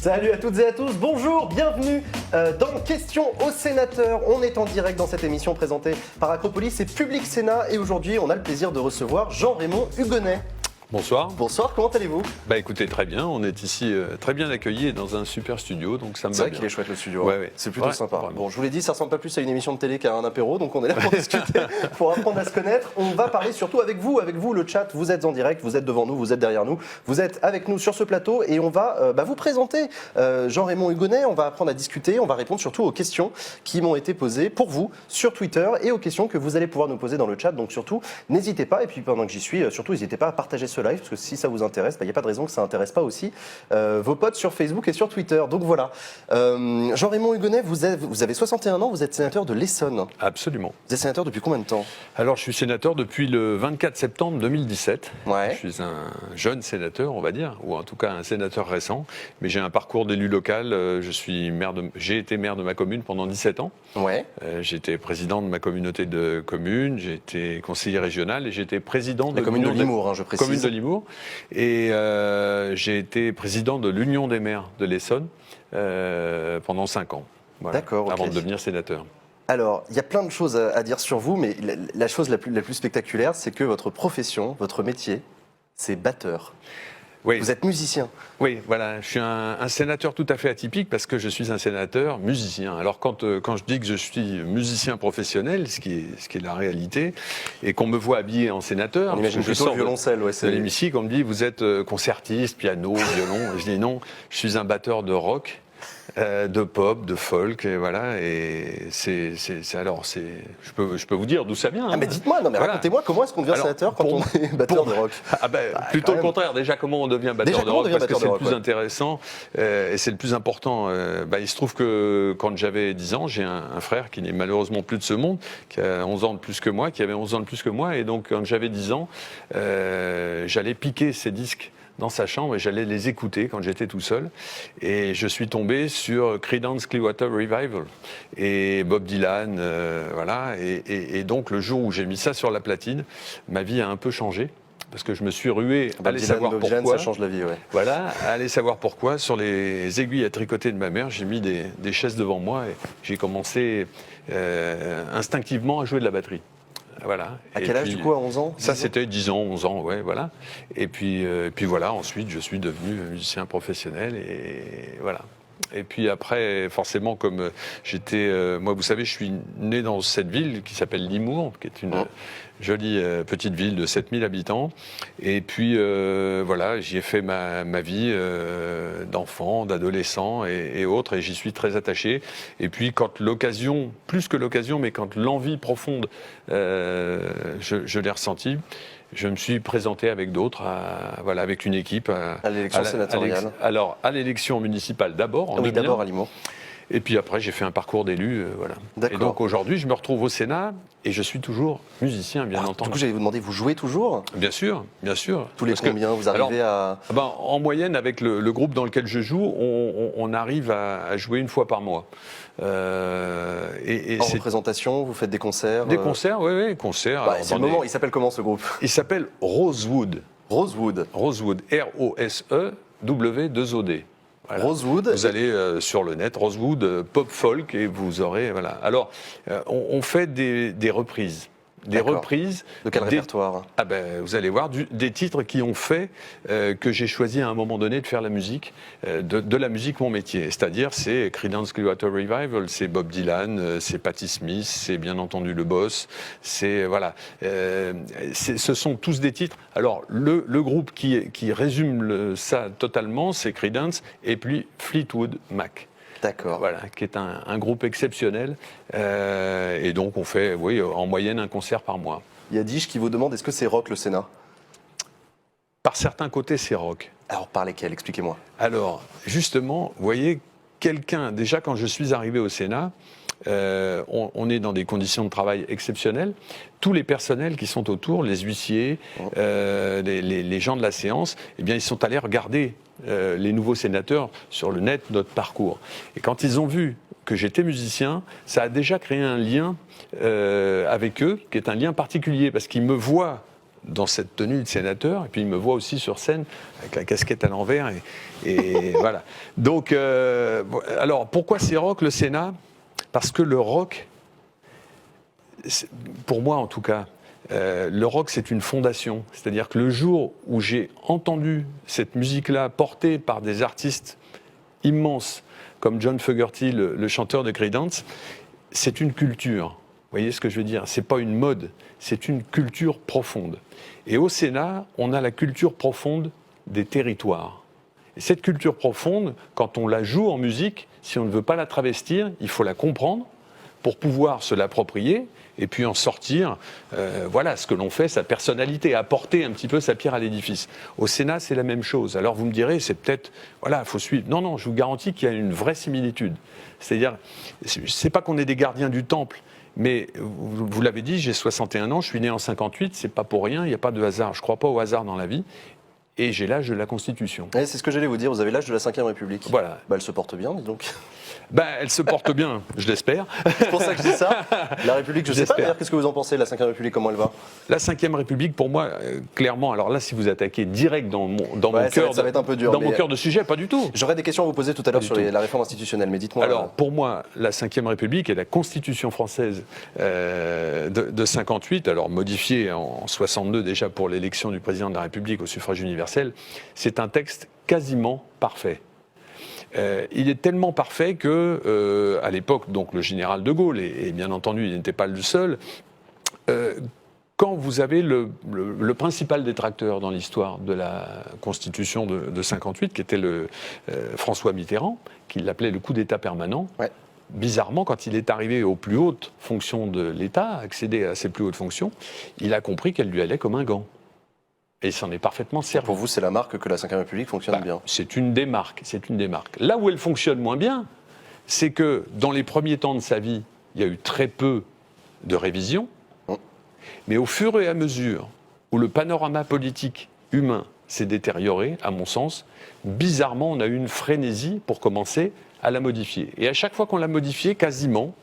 Salut à toutes et à tous, bonjour, bienvenue dans Questions aux sénateurs. On est en direct dans cette émission présentée par Acropolis et Public Sénat. Et aujourd'hui, on a le plaisir de recevoir Jean-Raymond Hugonet. Bonsoir. Bonsoir, comment allez-vous ? Bah écoutez, très bien, on est ici très bien accueillis dans un super studio, donc ça me va bien. C'est vrai qu'il est chouette le studio, ouais. C'est plutôt sympa. Vraiment. Bon, je vous l'ai dit, ça ressemble pas plus à une émission de télé qu'à un apéro, donc on est là pour discuter, pour apprendre à se connaître. On va parler surtout avec vous le chat, vous êtes en direct, vous êtes devant nous, vous êtes derrière nous, vous êtes avec nous sur ce plateau et on va vous présenter Jean-Raymond Hugonet, on va apprendre à discuter, on va répondre surtout aux questions qui m'ont été posées pour vous sur Twitter et aux questions que vous allez pouvoir nous poser dans le chat, donc surtout n'hésitez pas, et puis pendant que j'y suis, surtout n'hésitez pas à partager ce live, parce que si ça vous intéresse, il n'y a pas de raison que ça n'intéresse pas aussi vos potes sur Facebook et sur Twitter. Donc voilà. Jean-Raymond Hugonet, vous avez 61 ans, vous êtes sénateur de l'Essonne. Absolument. Vous êtes sénateur depuis combien de temps ? Alors je suis sénateur depuis le 24 septembre 2017. Ouais. Je suis un jeune sénateur, on va dire, ou en tout cas un sénateur récent, mais j'ai un parcours d'élu local. J'ai été maire de ma commune pendant 17 ans. Ouais. J'ai été président de ma communauté de communes, j'ai été conseiller régional et j'ai été président de la commune de Limours, je précise. Commune de Limours. Et j'ai été président de l'Union des maires de l'Essonne pendant 5 ans. Voilà, d'accord, avant de devenir sénateur. Alors, il y a plein de choses à dire sur vous, mais la chose la plus spectaculaire, c'est que votre profession, votre métier, c'est batteur. Oui. Vous êtes musicien. Oui, voilà. Je suis un sénateur tout à fait atypique parce que je suis un sénateur musicien. Alors quand je dis que je suis musicien professionnel, ce qui est la réalité, et qu'on me voit habillé en sénateur, on imagine plutôt le violoncelle, ouais, de l'hémicycle, on me dit vous êtes concertiste, piano, violon. Je dis non, je suis un batteur de rock. De pop, de folk, et voilà, et je peux vous dire d'où ça vient. Ah mais dites-moi, non mais voilà. Racontez-moi comment est-ce qu'on devient sénateur quand on est batteur de rock. Plutôt le contraire. Déjà comment on devient batteur de rock parce que c'est le plus intéressant et c'est le plus important. Il se trouve que quand j'avais 10 ans, j'ai un frère qui n'est malheureusement plus de ce monde, qui a 11 ans de plus que moi, qui avait 11 ans de plus que moi, et donc quand j'avais 10 ans, j'allais piquer ses disques dans sa chambre et j'allais les écouter quand j'étais tout seul. Et je suis tombé sur Creedence Clearwater Revival et Bob Dylan, voilà. Et donc le jour où j'ai mis ça sur la platine, ma vie a un peu changé. Parce que je me suis rué, allez savoir pourquoi. Dylan, ça change la vie, ouais. Voilà, allez savoir pourquoi. Sur les aiguilles à tricoter de ma mère, j'ai mis des chaises devant moi et j'ai commencé instinctivement à jouer de la batterie. Voilà. À quel âge du coup, à 11 ans ? Ça c'était 10 ans, 11 ans, ouais, voilà. Et puis voilà, ensuite je suis devenu musicien professionnel et voilà. Et puis après, forcément, comme j'étais... moi, vous savez, je suis né dans cette ville qui s'appelle Limours, qui est une jolie petite ville de 7000 habitants. Et puis, voilà, j'y ai fait ma vie d'enfant, d'adolescent et autres, et j'y suis très attaché. Et puis, quand l'occasion, plus que l'occasion, mais quand l'envie profonde, je l'ai ressentie, je me suis présenté avec d'autres, avec une équipe. À l'élection sénatoriale. Alors, à l'élection municipale d'abord. Oui, d'abord à Limours. Et puis après, j'ai fait un parcours d'élu, voilà. D'accord. Et donc aujourd'hui, je me retrouve au Sénat et je suis toujours musicien, bien entendu. Du coup, j'allais vous demander, vous jouez toujours ? Bien sûr, bien sûr. Tous les combien vous arrivez à... En moyenne, avec le groupe dans lequel je joue, on arrive à jouer une fois par mois. En représentation, vous faites des concerts ? Des concerts, oui, concerts. C'est le moment, il s'appelle comment ce groupe ? Il s'appelle Rosewood. Rosewood. Rosewood, R-O-S-E-W-2-O-D. Voilà. Rosewood. Vous allez sur le net, Rosewood, pop folk, et vous aurez... Voilà. Alors, on fait des reprises. Des reprises. De quel répertoire ? Vous allez voir, des titres qui ont fait que j'ai choisi à un moment donné de faire la musique, de la musique mon métier. C'est-à-dire, c'est Creedence Clearwater Revival, c'est Bob Dylan, c'est Patti Smith, c'est bien entendu Le Boss, c'est... Voilà. Ce sont tous des titres. Alors, le groupe qui résume ça totalement, c'est Creedence, et puis Fleetwood Mac. D'accord. Voilà, qui est un groupe exceptionnel. Et donc, on fait, en moyenne, un concert par mois. Il y a Dish qui vous demande, est-ce que c'est rock le Sénat ? Par certains côtés, c'est rock. Alors, par lesquels ? Expliquez-moi. Alors, justement, vous voyez, déjà quand je suis arrivé au Sénat, on est dans des conditions de travail exceptionnelles. Tous les personnels qui sont autour, les huissiers, les gens de la séance, eh bien, ils sont allés regarder les nouveaux sénateurs sur le net, notre parcours. Et quand ils ont vu que j'étais musicien, ça a déjà créé un lien avec eux, qui est un lien particulier, parce qu'ils me voient dans cette tenue de sénateur, et puis il me voit aussi sur scène avec la casquette à l'envers, et voilà. Donc, alors, pourquoi c'est rock, le Sénat ? Parce que le rock, pour moi en tout cas, le rock c'est une fondation. C'est-à-dire que le jour où j'ai entendu cette musique-là portée par des artistes immenses, comme John Fogerty, le chanteur de Creedence, c'est une culture. Vous voyez ce que je veux dire ? C'est pas une mode, c'est une culture profonde. Et au Sénat, on a la culture profonde des territoires. Et cette culture profonde, quand on la joue en musique, si on ne veut pas la travestir, il faut la comprendre pour pouvoir se l'approprier et puis en sortir, voilà, ce que l'on fait, sa personnalité, apporter un petit peu sa pierre à l'édifice. Au Sénat, c'est la même chose. Alors vous me direz, c'est peut-être, voilà, il faut suivre. Non, non, je vous garantis qu'il y a une vraie similitude. C'est-à-dire, c'est pas qu'on est des gardiens du temple, mais vous l'avez dit, j'ai 61 ans, je suis né en 58, c'est pas pour rien, il n'y a pas de hasard. Je crois pas au hasard dans la vie. Et j'ai l'âge de la Constitution. Ouais, c'est ce que j'allais vous dire, vous avez l'âge de la 5e République. Voilà. Bah, elle se porte bien, dis donc. Ben, elle se porte bien, je l'espère. C'est pour ça que je dis ça. La République, je sais pas d'ailleurs, qu'est-ce que vous en pensez, la 5e République, comment elle va ? La 5e République, pour moi, clairement, alors là, si vous attaquez direct dans mon cœur, ça va être un peu dur, dans mon cœur de sujet, pas du tout. J'aurais des questions à vous poser tout à l'heure sur la réforme institutionnelle, mais dites-moi. Alors, pour moi, la 5e République et la Constitution française de 58, alors modifiée en 62 déjà pour l'élection du président de la République au suffrage universel, c'est un texte quasiment parfait. Il est tellement parfait que, à l'époque, donc le général de Gaulle, et bien entendu, il n'était pas le seul, quand vous avez le principal détracteur dans l'histoire de la Constitution de 58, qui était François Mitterrand, qui l'appelait le coup d'État permanent, ouais. Bizarrement, quand il est arrivé aux plus hautes fonctions de l'État, accédé à ses plus hautes fonctions, il a compris qu'elle lui allait comme un gant. Et il s'en est parfaitement servi. Pour vous, c'est la marque que la 5e République fonctionne bien. C'est une des marques. Là où elle fonctionne moins bien, c'est que dans les premiers temps de sa vie, il y a eu très peu de révisions. Mais au fur et à mesure où le panorama politique humain s'est détérioré, à mon sens, bizarrement, on a eu une frénésie pour commencer à la modifier. Et à chaque fois qu'on l'a modifiée, quasiment,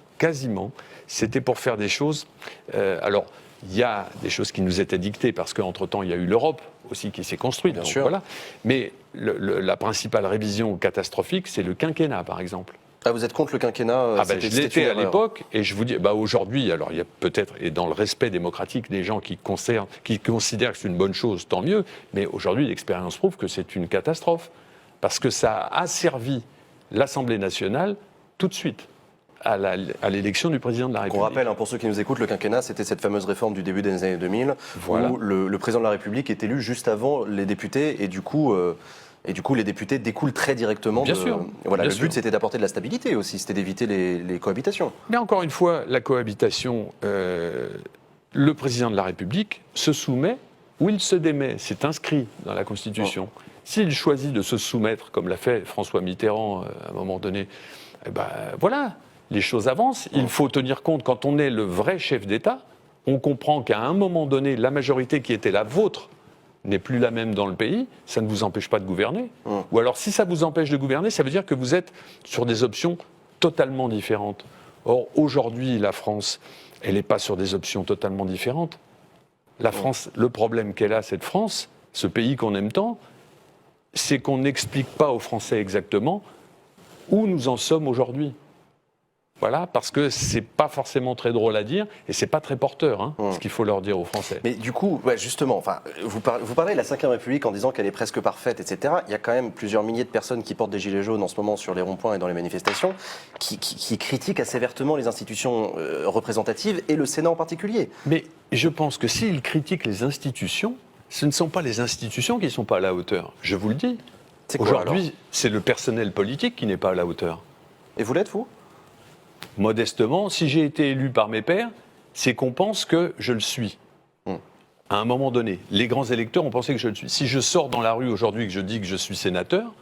c'était pour faire des choses... alors, il y a des choses qui nous étaient dictées, parce qu'entre-temps, il y a eu l'Europe aussi qui s'est construite. Bien donc, sûr. Voilà. Mais la principale révision catastrophique, c'est le quinquennat, par exemple. Ah, vous êtes contre le quinquennat je l'étais à l'époque, et je vous dis, aujourd'hui, alors il y a peut-être, et dans le respect démocratique des gens qui considèrent que c'est une bonne chose, tant mieux, mais aujourd'hui, l'expérience prouve que c'est une catastrophe, parce que ça a asservi l'Assemblée nationale tout de suite à l'élection du président de la République. On rappelle, pour ceux qui nous écoutent, le quinquennat, c'était cette fameuse réforme du début des années 2000, voilà. Où le président de la République est élu juste avant les députés, et du coup, les députés découlent très directement. Bien sûr. Voilà, bien le but, c'était d'apporter de la stabilité aussi, c'était d'éviter les cohabitations. Mais encore une fois, la cohabitation, le président de la République se soumet ou il se démet. C'est inscrit dans la Constitution. Oh. S'il choisit de se soumettre, comme l'a fait François Mitterrand à un moment donné, voilà, les choses avancent. Il faut tenir compte, quand on est le vrai chef d'État, on comprend qu'à un moment donné, la majorité qui était la vôtre n'est plus la même dans le pays, ça ne vous empêche pas de gouverner. Ou alors, si ça vous empêche de gouverner, ça veut dire que vous êtes sur des options totalement différentes. Or, aujourd'hui, la France, elle n'est pas sur des options totalement différentes. La France, le problème qu'elle a, cette France, ce pays qu'on aime tant, c'est qu'on n'explique pas aux Français exactement où nous en sommes aujourd'hui. Voilà, parce que c'est pas forcément très drôle à dire et c'est pas très porteur, ce qu'il faut leur dire aux Français. Mais du coup, justement, vous parlez de la 5e République en disant qu'elle est presque parfaite, etc. Il y a quand même plusieurs milliers de personnes qui portent des gilets jaunes en ce moment sur les ronds-points et dans les manifestations, qui critiquent assez vertement les institutions représentatives et le Sénat en particulier. Mais je pense que s'ils critiquent les institutions, ce ne sont pas les institutions qui ne sont pas à la hauteur. Je vous le dis. Aujourd'hui, c'est le personnel politique qui n'est pas à la hauteur. Et vous l'êtes, vous ? Modestement, si j'ai été élu par mes pairs, c'est qu'on pense que je le suis. À un moment donné, les grands électeurs ont pensé que je le suis. Si je sors dans la rue aujourd'hui et que je dis que je suis sénateur,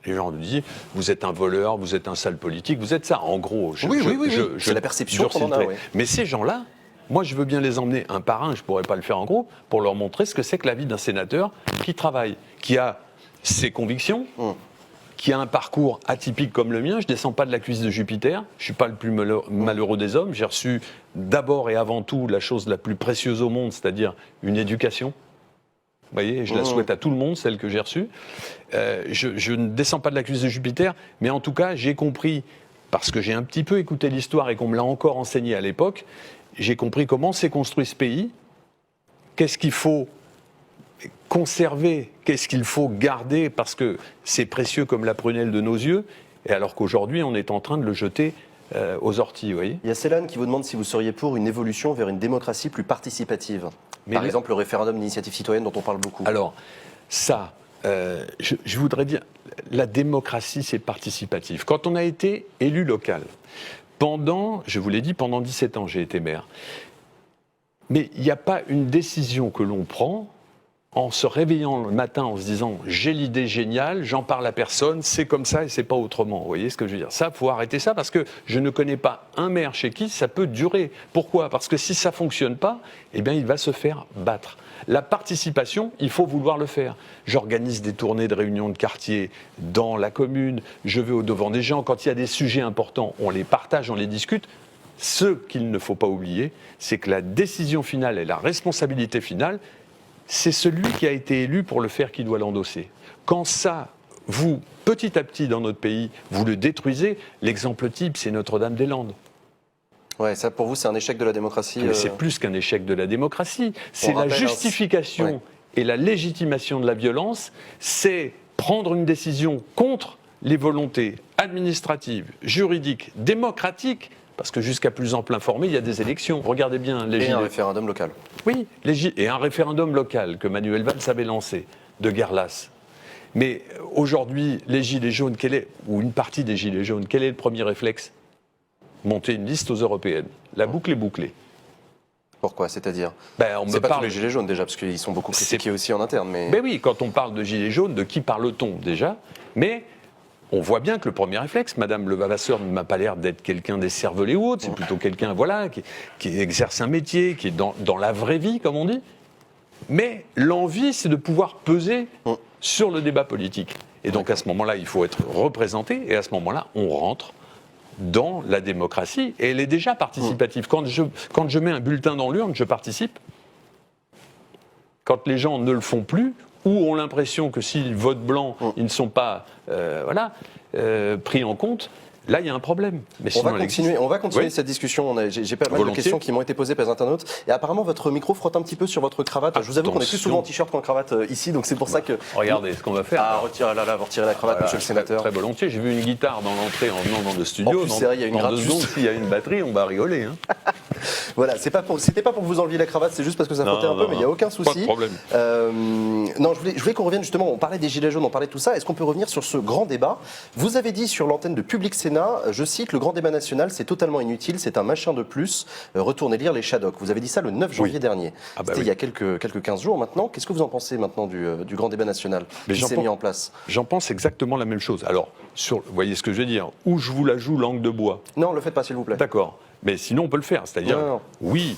les gens me disent « vous êtes un voleur, vous êtes un sale politique, vous êtes ça ». En gros, c'est la perception qu'on en a. Mais ces gens-là, moi je veux bien les emmener un par un, je ne pourrais pas le faire en groupe, pour leur montrer ce que c'est que la vie d'un sénateur qui travaille, qui a ses convictions, qui a un parcours atypique comme le mien. Je ne descends pas de la cuisse de Jupiter. Je ne suis pas le plus malheureux des hommes. J'ai reçu d'abord et avant tout la chose la plus précieuse au monde, c'est-à-dire une éducation. Vous voyez, je la souhaite à tout le monde, celle que j'ai reçue. Je ne descends pas de la cuisse de Jupiter, mais en tout cas, j'ai compris, parce que j'ai un petit peu écouté l'histoire et qu'on me l'a encore enseigné à l'époque, j'ai compris comment s'est construit ce pays, qu'est-ce qu'il faut conserver, qu'est-ce qu'il faut garder, parce que c'est précieux comme la prunelle de nos yeux, et alors qu'aujourd'hui, on est en train de le jeter aux orties, vous voyez. Il y a Céline qui vous demande si vous seriez pour une évolution vers une démocratie plus participative. Par exemple, le référendum d'initiative citoyenne dont on parle beaucoup. Alors, ça, je voudrais dire, la démocratie, c'est participatif. Quand on a été élu local, je vous l'ai dit, pendant 17 ans, j'ai été maire. Mais il n'y a pas une décision que l'on prend en se réveillant le matin en se disant « j'ai l'idée géniale, j'en parle à personne, c'est comme ça et c'est pas autrement ». Vous voyez ce que je veux dire ? Ça, il faut arrêter ça parce que je ne connais pas un maire chez qui ça peut durer. Pourquoi ? Parce que si ça ne fonctionne pas, eh bien, il va se faire battre. La participation, il faut vouloir le faire. J'organise des tournées de réunions de quartier dans la commune, je vais au-devant des gens. Quand il y a des sujets importants, on les partage, on les discute. Ce qu'il ne faut pas oublier, c'est que la décision finale et la responsabilité finale, c'est celui qui a été élu pour le faire qui doit l'endosser. Quand ça, vous, petit à petit dans notre pays, vous le détruisez, l'exemple type, c'est Notre-Dame-des-Landes. Ouais, ça pour vous, c'est un échec de la démocratie. Mais c'est plus qu'un échec de la démocratie. C'est la justification et la légitimation de la violence, c'est prendre une décision contre les volontés administratives, juridiques, démocratiques, parce que jusqu'à plus ample informé, il y a des élections. Regardez bien les Et un référendum local. Oui, et un référendum local que Manuel Valls avait lancé, de guerre lasse. Mais aujourd'hui, les Gilets jaunes, ou une partie des Gilets jaunes, quel est le premier réflexe ? Monter une liste aux européennes. La boucle est bouclée. Pourquoi ? C'est-à-dire C'est pas tous les Gilets jaunes déjà, parce qu'ils sont beaucoup critiqués aussi en interne. Mais oui, quand on parle de Gilets jaunes, de qui parle-t-on déjà ? Mais on voit bien que le premier réflexe, Madame Levavasseur ne m'a pas l'air d'être quelqu'un d'écervelé ou autre, c'est plutôt quelqu'un qui exerce un métier, qui est dans la vraie vie, comme on dit. Mais l'envie, c'est de pouvoir peser sur le débat politique. Et donc à ce moment-là, il faut être représenté, et à ce moment-là, on rentre dans la démocratie, et elle est déjà participative. Quand je mets un bulletin dans l'urne, je participe. Quand les gens ne le font plus, ou ont l'impression que s'ils votent blanc, ils ne sont pas pris en compte, là, il y a un problème. Mais on va continuer cette discussion. J'ai pas mal de questions qui m'ont été posées par les internautes. Et apparemment, votre micro frotte un petit peu sur votre cravate. Je vous avoue qu'on est plus souvent en t-shirt qu'en cravate ici, donc c'est pour ça que... Regardez ce qu'on va faire. Vous retirez la cravate, monsieur le sénateur. Très volontiers. J'ai vu une guitare dans l'entrée en venant dans le studio. En plus, c'est vrai, il y a une dans 2 secondes, s'il y a une batterie, on va rigoler. Hein. Voilà, c'était pas pour que vous enleviez la cravate, c'est juste parce que ça frottait un peu, mais il n'y a aucun souci. Pas de problème. Non, je voulais qu'on revienne justement, on parlait des Gilets jaunes, on parlait de tout ça. Est-ce qu'on peut revenir sur ce grand débat ? Vous avez dit sur l'antenne de Public Sénat, je cite, le grand débat national, c'est totalement inutile, c'est un machin de plus. Retournez lire les Shadocks. Vous avez dit ça le 9 janvier dernier. C'était il y a quelques 15 jours maintenant. Qu'est-ce que vous en pensez maintenant du grand débat national qui s'est mis en place ? J'en pense exactement la même chose. Alors, vous voyez ce que je veux dire ? Où je vous la joue langue de bois. Non, le faites pas, s'il vous plaît. D'accord. Mais sinon, on peut le faire. C'est-à-dire, oui,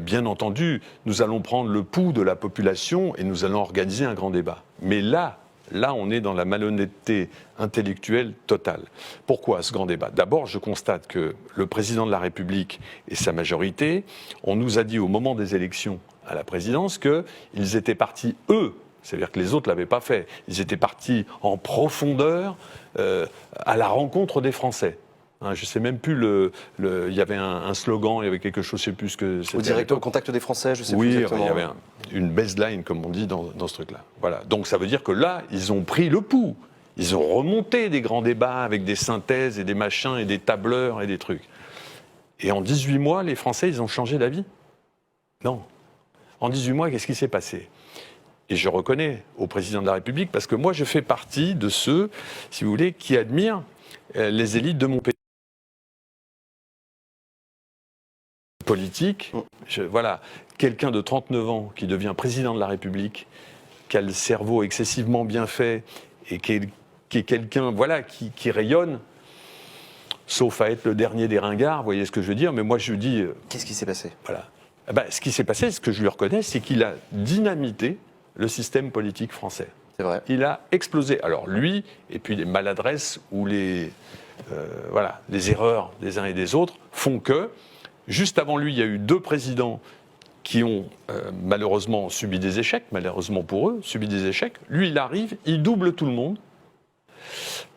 bien entendu, nous allons prendre le pouls de la population et nous allons organiser un grand débat. Mais là, on est dans la malhonnêteté intellectuelle totale. Pourquoi ce grand débat ? D'abord, je constate que le président de la République et sa majorité, on nous a dit au moment des élections à la présidence qu'ils étaient partis, eux, c'est-à-dire que les autres ne l'avaient pas fait, ils étaient partis en profondeur à la rencontre des Français. Je ne sais même plus, il y avait un slogan, il y avait quelque chose, je ne sais plus ce que c'était. Au direct au contact des Français, je ne sais plus exactement. Oui, il y avait une baseline, comme on dit, dans ce truc-là. Voilà. Donc ça veut dire que là, ils ont pris le pouls. Ils ont remonté des grands débats avec des synthèses et des machins et des tableurs et des trucs. Et en 18 mois, les Français, ils ont changé d'avis ? Non. En 18 mois, qu'est-ce qui s'est passé ? Et je reconnais au président de la République, parce que moi, je fais partie de ceux, si vous voulez, qui admirent les élites de mon pays. Politique, voilà, quelqu'un de 39 ans qui devient président de la République, qui a le cerveau excessivement bien fait et qui est quelqu'un, voilà, qui rayonne, sauf à être le dernier des ringards, vous voyez ce que je veux dire, mais moi je dis... Qu'est-ce qui s'est passé ? Voilà. Ce qui s'est passé, ce que je lui reconnais, c'est qu'il a dynamité le système politique français. C'est vrai. Il a explosé. Alors lui, et puis les maladresses ou les erreurs des uns et des autres font que, juste avant lui, il y a eu 2 présidents qui ont malheureusement subi des échecs, malheureusement pour eux, subi des échecs. Lui, il arrive, il double tout le monde.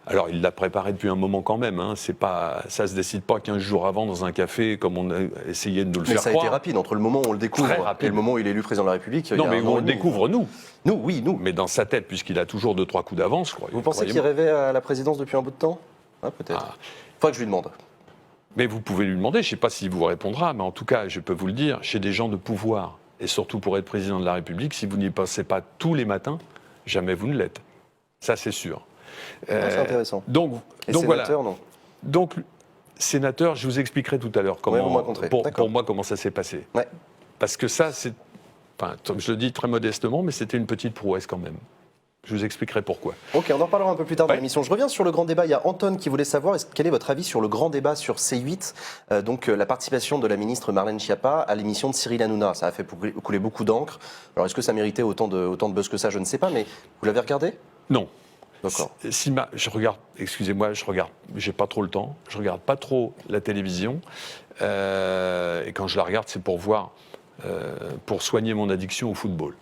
Alors, il l'a préparé depuis un moment quand même. Hein. Ça ne se décide pas 15 jours avant dans un café, comme on a essayé de nous le faire croire. Mais ça a été rapide, entre le moment où on le découvre et le moment où il est élu président de la République. Non, mais on le découvre, nous. Nous, oui, nous. Mais dans sa tête, puisqu'il a toujours 2-3 coups d'avance, je crois. Vous pensez qu'il rêvait à la présidence depuis un bout de temps? Peut-être. Faudrait que je lui demande. Mais vous pouvez lui demander, je ne sais pas s'il vous répondra, mais en tout cas, je peux vous le dire, chez des gens de pouvoir, et surtout pour être président de la République, si vous n'y passez pas tous les matins, jamais vous ne l'êtes. Ça, c'est sûr. C'est intéressant. Donc sénateur, voilà. Non. Donc, sénateur, je vous expliquerai tout à l'heure comment, pour moi comment ça s'est passé. Ouais. Parce que ça, je le dis très modestement, mais c'était une petite prouesse quand même. Je vous expliquerai pourquoi. Ok, on en reparlera un peu plus tard dans l'émission. Je reviens sur le grand débat. Il y a Anton qui voulait savoir quel est votre avis sur le grand débat sur C8, la participation de la ministre Marlène Schiappa à l'émission de Cyril Hanouna. Ça a fait couler beaucoup d'encre. Alors est-ce que ça méritait autant de buzz que ça? Je ne sais pas, mais vous l'avez regardé? Non. D'accord. Je regarde, excusez-moi, j'ai pas trop le temps, je regarde pas trop la télévision, et quand je la regarde, c'est pour voir, pour soigner mon addiction au football.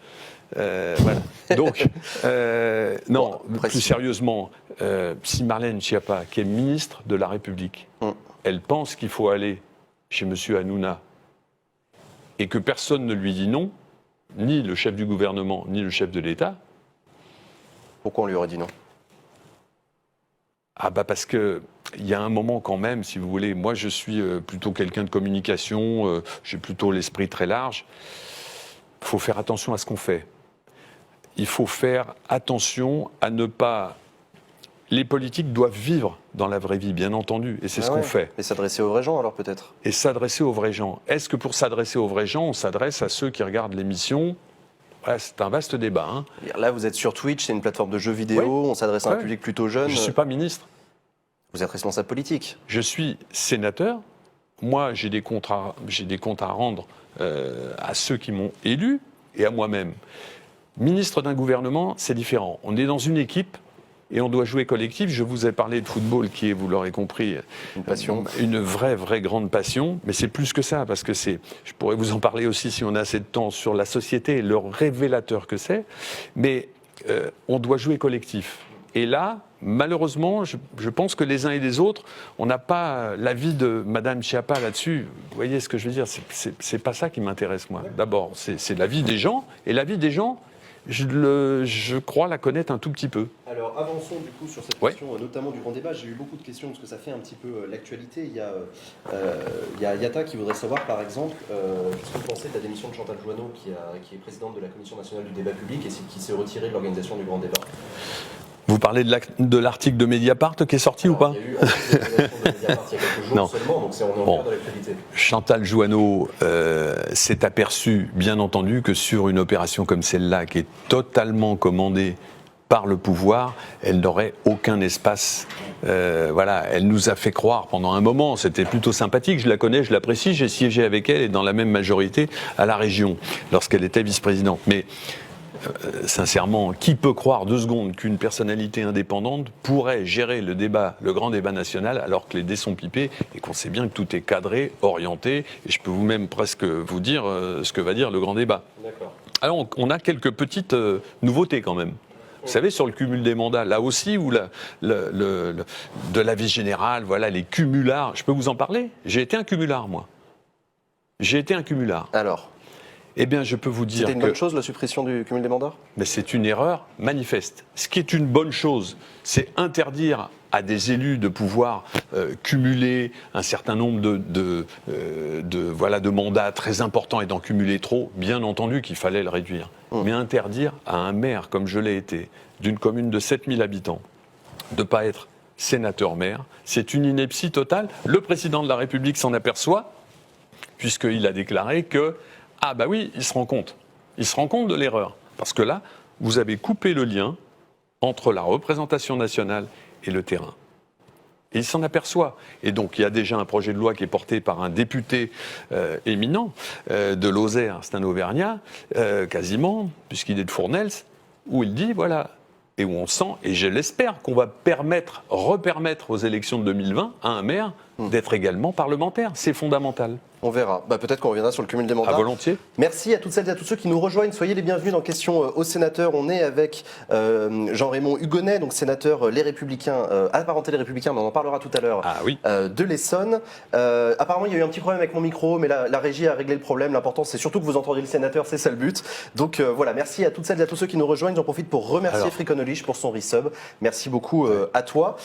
Voilà. Donc, non, plus sérieusement, si Marlène Schiappa, qui est ministre de la République, elle pense qu'il faut aller chez M. Hanouna, et que personne ne lui dit non, ni le chef du gouvernement, ni le chef de l'État. Pourquoi on lui aurait dit non? Parce qu'il y a un moment quand même, si vous voulez, moi je suis plutôt quelqu'un de communication, j'ai plutôt l'esprit très large. Il faut faire attention à ce qu'on fait. Il faut faire attention à ne pas... Les politiques doivent vivre dans la vraie vie, bien entendu, et c'est ce qu'on fait. Et s'adresser aux vrais gens alors peut-être? Et s'adresser aux vrais gens. Est-ce que pour s'adresser aux vrais gens, on s'adresse à ceux qui regardent l'émission? Voilà, c'est un vaste débat. Hein. Là, vous êtes sur Twitch, c'est une plateforme de jeux vidéo, on s'adresse à un public plutôt jeune. Je ne suis pas ministre. Vous êtes responsable politique. Je suis sénateur. Moi, j'ai des comptes à rendre à ceux qui m'ont élu et à moi-même. Ministre d'un gouvernement, c'est différent. On est dans une équipe et on doit jouer collectif. Je vous ai parlé de football qui est, vous l'aurez compris, une passion. Une vraie grande passion. Mais c'est plus que ça, parce que je pourrais vous en parler aussi si on a assez de temps sur la société, le révélateur que c'est. Mais on doit jouer collectif. Et là, malheureusement, je pense que les uns et les autres, on n'a pas l'avis de Madame Schiappa là-dessus. Vous voyez ce que je veux dire? C'est pas ça qui m'intéresse, moi. D'abord, c'est l'avis des gens. Et l'avis des gens, je crois la connaître un tout petit peu. Alors avançons du coup sur cette question, notamment du grand débat. J'ai eu beaucoup de questions parce que ça fait un petit peu l'actualité. Il y a Yata qui voudrait savoir par exemple qu'est-ce que vous pensez de la démission de Chantal Joanneau qui est présidente de la Commission nationale du débat public et qui s'est retirée de l'organisation du grand débat. Vous parlez de l'article de Mediapart qui est sorti ou pas? Il y a eu un article de Mediapart il y a quelques jours seulement, donc on est en cœur de l'actualité. Chantal Joanneau s'est aperçue, bien entendu, que sur une opération comme celle-là, qui est totalement commandée par le pouvoir, elle n'aurait aucun espace. Elle nous a fait croire pendant un moment, c'était plutôt sympathique, je la connais, je l'apprécie, j'ai siégé avec elle et dans la même majorité à la région, lorsqu'elle était vice-présidente. Mais sincèrement, qui peut croire 2 secondes qu'une personnalité indépendante pourrait gérer le grand débat national alors que les dés sont pipés et qu'on sait bien que tout est cadré, orienté, et je peux même presque vous dire ce que va dire le grand débat. D'accord. Alors on a quelques petites nouveautés quand même. Vous savez, sur le cumul des mandats, là aussi, où de l'avis général, voilà, les cumulards, je peux vous en parler? J'ai été un cumulard, moi. J'ai été un cumulard. Alors? Eh bien, je peux vous dire C'était une bonne chose, la suppression du cumul des mandats? Mais c'est une erreur manifeste. Ce qui est une bonne chose, c'est interdire à des élus de pouvoir cumuler un certain nombre de mandats très importants et d'en cumuler trop. Bien entendu qu'il fallait le réduire. Mais interdire à un maire, comme je l'ai été, d'une commune de 7000 habitants, de ne pas être sénateur-maire, c'est une ineptie totale. Le président de la République s'en aperçoit, puisqu'il a déclaré que ah bah oui, il se rend compte. Il se rend compte de l'erreur. Parce que là, vous avez coupé le lien entre la représentation nationale et le terrain. Et il s'en aperçoit. Et donc, il y a déjà un projet de loi qui est porté par un député éminent de Lozère, c'est un Auvergnat, quasiment, puisqu'il est de Fournels, où il dit, voilà, et où on sent, et je l'espère, qu'on va repermettre aux élections de 2020 à un maire d'être également parlementaire. C'est fondamental. On verra. Peut-être qu'on reviendra sur le cumul des mandats. À volontiers. Merci à toutes celles et à tous ceux qui nous rejoignent. Soyez les bienvenus dans Questions aux sénateurs. On est avec Jean-Raymond Hugonnet, donc sénateur Les Républicains, apparenté Les Républicains, mais on en parlera tout à l'heure, de l'Essonne. Apparemment, il y a eu un petit problème avec mon micro, mais la régie a réglé le problème. L'important, c'est surtout que vous entendiez le sénateur, c'est ça le but. Donc voilà, merci à toutes celles et à tous ceux qui nous rejoignent. J'en profite pour remercier Friconolich pour son resub. Merci beaucoup à toi.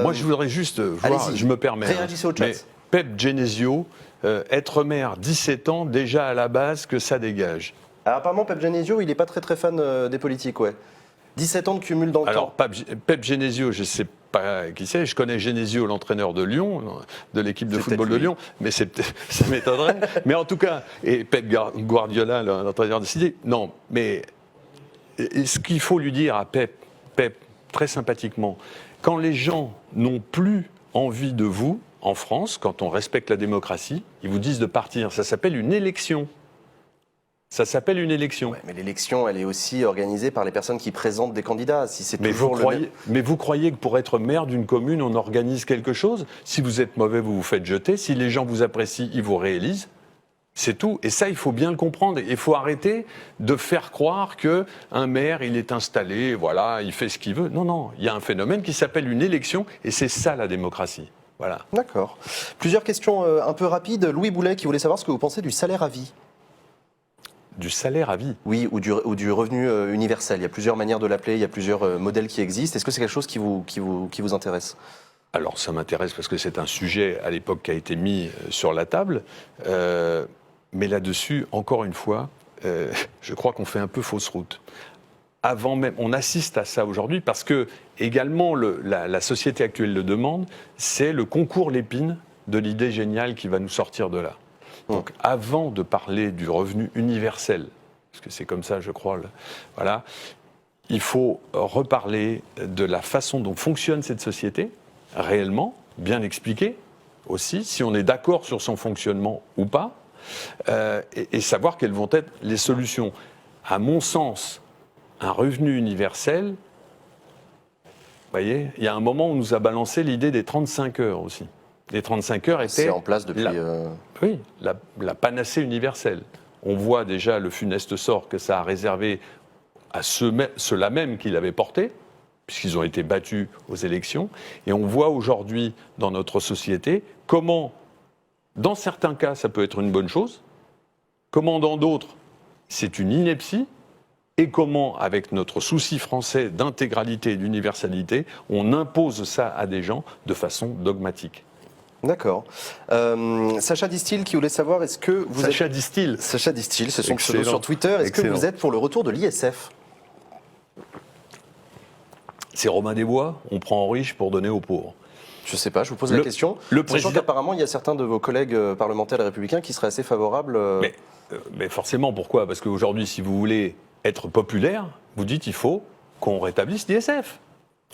Moi, je voudrais juste voir, je me permets. Réagissez au chat. Mais Pep Genesio, être maire, 17 ans, déjà à la base, que ça dégage. Alors, apparemment, Pep Genesio, il n'est pas très fan des politiques, ouais. 17 ans de cumul dans le temps. Pep Genesio, je ne sais pas qui c'est. Je connais Genesio, l'entraîneur de Lyon, de l'équipe de football de Lyon, mais ça m'étonnerait. Mais en tout cas, et Pep Guardiola, l'entraîneur de City. Non, mais ce qu'il faut lui dire à Pep, très sympathiquement, quand les gens n'ont plus envie de vous, en France, quand on respecte la démocratie, ils vous disent de partir. Ça s'appelle une élection. Ça s'appelle une élection. Ouais, mais l'élection, elle est aussi organisée par les personnes qui présentent des candidats. Si c'est mais vous croyez que pour être maire d'une commune, on organise quelque chose ? Si vous êtes mauvais, vous vous faites jeter. Si les gens vous apprécient, ils vous réélisent. C'est tout. Et ça, il faut bien le comprendre. Il faut arrêter de faire croire qu'un maire, il est installé, voilà, il fait ce qu'il veut. Non. Il y a un phénomène qui s'appelle une élection, et c'est ça la démocratie. Voilà. D'accord. Plusieurs questions un peu rapides. Louis Boulet qui voulait savoir ce que vous pensez du salaire à vie. Du salaire à vie ? Oui, ou du revenu universel. Il y a plusieurs manières de l'appeler, il y a plusieurs modèles qui existent. Est-ce que c'est quelque chose qui vous intéresse ? Alors ça m'intéresse parce que c'est un sujet à l'époque qui a été mis sur la table. Mais là-dessus, encore une fois, je crois qu'on fait un peu fausse route. Avant même, on assiste à ça aujourd'hui parce que également la société actuelle le demande, c'est le concours Lépine de l'idée géniale qui va nous sortir de là. Donc avant de parler du revenu universel, parce que c'est comme ça je crois, voilà, il faut reparler de la façon dont fonctionne cette société, réellement, bien expliquer aussi, si on est d'accord sur son fonctionnement ou pas, et savoir quelles vont être les solutions. À mon sens, un revenu universel, vous voyez, il y a un moment où on nous a balancé l'idée des 35 heures aussi. Les 35 heures étaient... C'est en place depuis... Oui, la panacée universelle. On voit déjà le funeste sort que ça a réservé à ceux-là même qui l'avaient porté, puisqu'ils ont été battus aux élections. Et on voit aujourd'hui, dans notre société, comment, dans certains cas, ça peut être une bonne chose, comment, dans d'autres, c'est une ineptie, et comment, avec notre souci français d'intégralité et d'universalité, on impose ça à des gens de façon dogmatique. D'accord. Sacha Distil qui voulait savoir, est-ce que vous Sacha Distil, c'est son pseudo sur Twitter, est-ce que vous êtes pour le retour de l'ISF ? C'est Romain Desbois, on prend aux riches pour donner aux pauvres. Je ne sais pas, je vous pose la question. Sachant qu'apparemment, il y a certains de vos collègues parlementaires et républicains qui seraient assez favorables. Mais forcément, pourquoi ? Parce qu'aujourd'hui, si vous voulez être populaire, vous dites qu'il faut qu'on rétablisse l'ISF.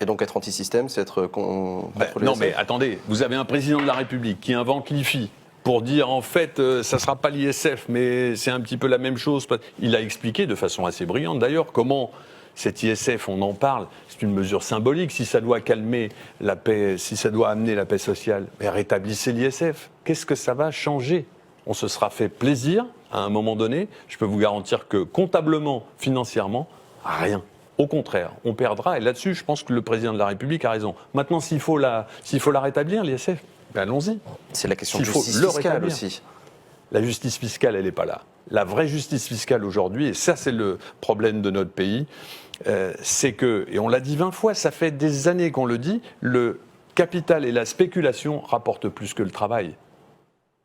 Et donc être anti-système, c'est être contre l'ISF ? Non, mais attendez, vous avez un président de la République qui invente l'IFI pour dire en fait, ça ne sera pas l'ISF, mais c'est un petit peu la même chose. Il a expliqué de façon assez brillante d'ailleurs comment cet ISF, on en parle, c'est une mesure symbolique. Si ça doit calmer la paix, si ça doit amener la paix sociale, mais rétablissez l'ISF. Qu'est-ce que ça va changer ? On se sera fait plaisir à un moment donné. Je peux vous garantir que comptablement, financièrement, rien. Au contraire, on perdra. Et là-dessus, je pense que le président de la République a raison. Maintenant, s'il faut la rétablir, l'ISF, ben allons-y. C'est la question de justice fiscale aussi. La justice fiscale, elle n'est pas là. La vraie justice fiscale aujourd'hui, et ça c'est le problème de notre pays, c'est que, et on l'a dit 20 fois, ça fait des années qu'on le dit, le capital et la spéculation rapportent plus que le travail.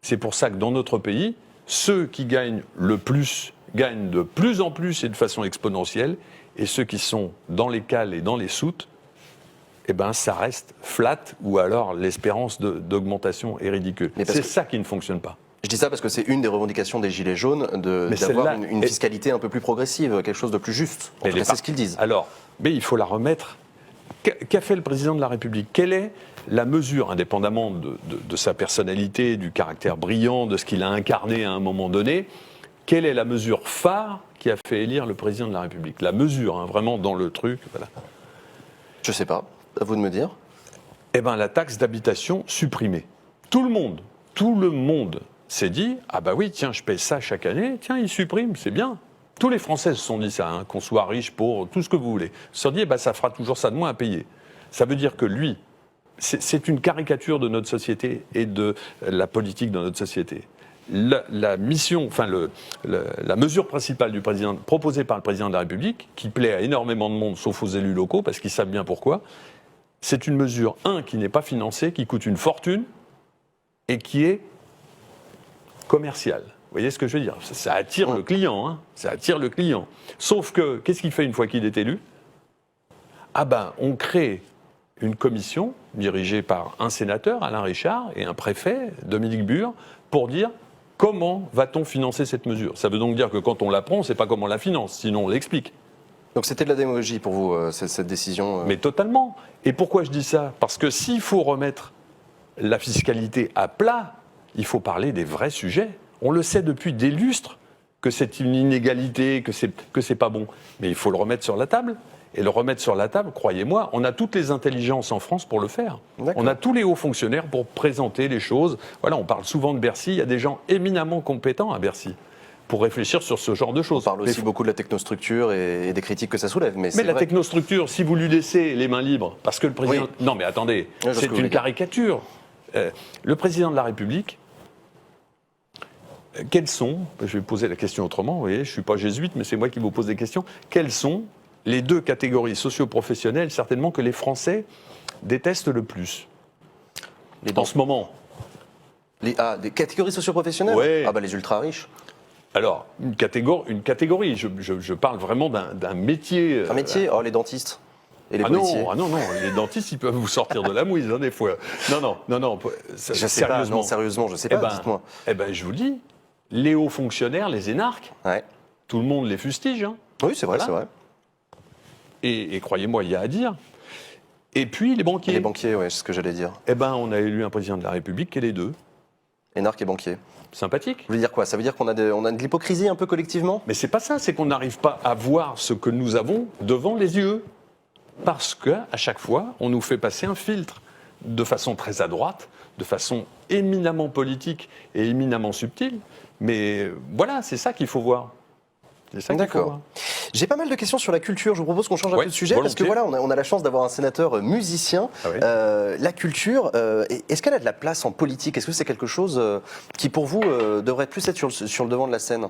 C'est pour ça que dans notre pays, ceux qui gagnent le plus gagnent de plus en plus et de façon exponentielle, et ceux qui sont dans les cales et dans les soutes, eh ben, ça reste flat, ou alors l'espérance d'augmentation est ridicule. C'est ça qui ne fonctionne pas. Je dis ça parce que c'est une des revendications des Gilets jaunes d'avoir une fiscalité un peu plus progressive, quelque chose de plus juste. En tout cas, c'est ce qu'ils disent. Alors, mais il faut la remettre. Qu'a fait le président de la République ? Quelle est la mesure, indépendamment de sa personnalité, du caractère brillant, de ce qu'il a incarné à un moment donné, quelle est la mesure phare qui a fait élire le président de la République ? La mesure, hein, vraiment dans le truc, voilà. Je sais pas, à vous de me dire. Eh bien, la taxe d'habitation supprimée. Tout le monde s'est dit, ah bah oui, tiens, je paye ça chaque année, tiens, il supprime, c'est bien. Tous les Français se sont dit ça, hein, qu'on soit riche, pauvre, tout ce que vous voulez. Ils se sont dit, eh ben, ça fera toujours ça de moins à payer. Ça veut dire que lui, c'est une caricature de notre société et de la politique dans notre société. La mission, enfin la mesure principale proposée par le président de la République, qui plaît à énormément de monde, sauf aux élus locaux, parce qu'ils savent bien pourquoi, c'est une mesure, qui n'est pas financée, qui coûte une fortune et qui est commerciale. Vous voyez ce que je veux dire ? Ça attire le client, hein, ça attire le client. Sauf que, qu'est-ce qu'il fait une fois qu'il est élu ? Ah ben, on crée une commission dirigée par un sénateur, Alain Richard, et un préfet, Dominique Bure, pour dire comment va-t-on financer cette mesure. Ça veut donc dire que quand on la prend, on ne sait pas comment on la finance, sinon on l'explique. Donc c'était de la démagogie pour vous, cette décision Mais totalement. Et pourquoi je dis ça ? Parce que s'il faut remettre la fiscalité à plat, il faut parler des vrais sujets. On le sait depuis des lustres que c'est une inégalité, que c'est pas bon. Mais il faut le remettre sur la table. Et le remettre sur la table, croyez-moi, on a toutes les intelligences en France pour le faire. On a tous les hauts fonctionnaires pour présenter les choses. Voilà, on parle souvent de Bercy. Il y a des gens éminemment compétents à Bercy pour réfléchir sur ce genre de choses. On parle aussi beaucoup de la technostructure et des critiques que ça soulève. Mais la technostructure, si vous lui laissez les mains libres, parce que le président... Oui. Non mais attendez, c'est une caricature. Le président de la République, quels sont, je vais poser la question autrement, vous voyez, je ne suis pas jésuite, mais c'est moi qui vous pose des questions, quelles sont les deux catégories socio-professionnelles, certainement, que les Français détestent le plus en ce moment? Des catégories socio-professionnelles? Ouais. Ah bah les ultra-riches. Alors, une catégorie, je parle vraiment d'un métier. Un métier? Les dentistes. Et les policiers. Non, les dentistes, ils peuvent vous sortir de la mouise, hein, des fois. Non. Je sais pas, non, sérieusement, je sais pas, dites-moi. Eh ben, je vous dis, les hauts fonctionnaires, les énarques, tout le monde les fustige. Hein. Oui, c'est vrai, c'est vrai. Et croyez-moi, il y a à dire. Et puis, les banquiers. Les banquiers, oui, c'est ce que j'allais dire. Eh ben, on a élu un président de la République qui est les deux. Énarques et banquiers. Sympathique. Vous voulez dire quoi? Ça veut dire qu'on a de l'hypocrisie un peu collectivement? Mais c'est pas ça, c'est qu'on n'arrive pas à voir ce que nous avons devant les yeux. Parce qu'à chaque fois, on nous fait passer un filtre de façon très à droite, de façon éminemment politique et éminemment subtile. Mais voilà, c'est ça qu'il faut voir. D'accord. J'ai pas mal de questions sur la culture. Je vous propose qu'on change un peu de sujet parce que voilà, on a la chance d'avoir un sénateur musicien. Ah oui. La culture, est-ce qu'elle a de la place en politique? Est-ce que c'est quelque chose qui, pour vous, devrait plus être sur le devant de la scène?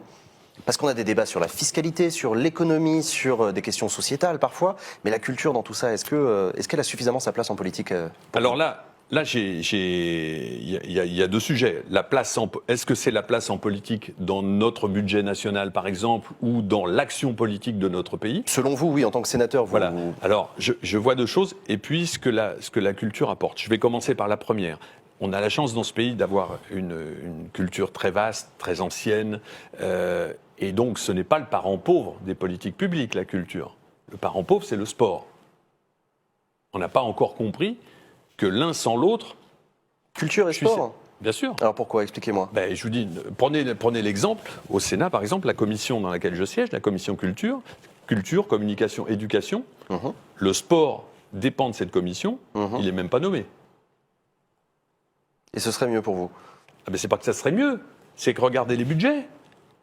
Parce qu'on a des débats sur la fiscalité, sur l'économie, sur des questions sociétales parfois. Mais la culture dans tout ça, est-ce qu'elle a suffisamment sa place en politique? Alors là, il y a deux sujets. Est-ce que c'est la place en politique dans notre budget national, par exemple, ou dans l'action politique de notre pays? Selon vous, oui, en tant que sénateur. Voilà. Alors, je vois deux choses, et puis ce que la culture apporte. Je vais commencer par la première. On a la chance dans ce pays d'avoir une culture très vaste, très ancienne, et donc ce n'est pas le parent pauvre des politiques publiques, la culture. Le parent pauvre, c'est le sport. On n'a pas encore compris que l'un sans l'autre... Culture et sport? Bien sûr. Alors pourquoi? Expliquez-moi. Je vous dis, prenez l'exemple, au Sénat par exemple, la commission dans laquelle je siège, la commission culture, communication, éducation, le sport dépend de cette commission, il n'est même pas nommé. Et ce serait mieux pour vous? C'est pas que ça serait mieux, c'est que regardez les budgets.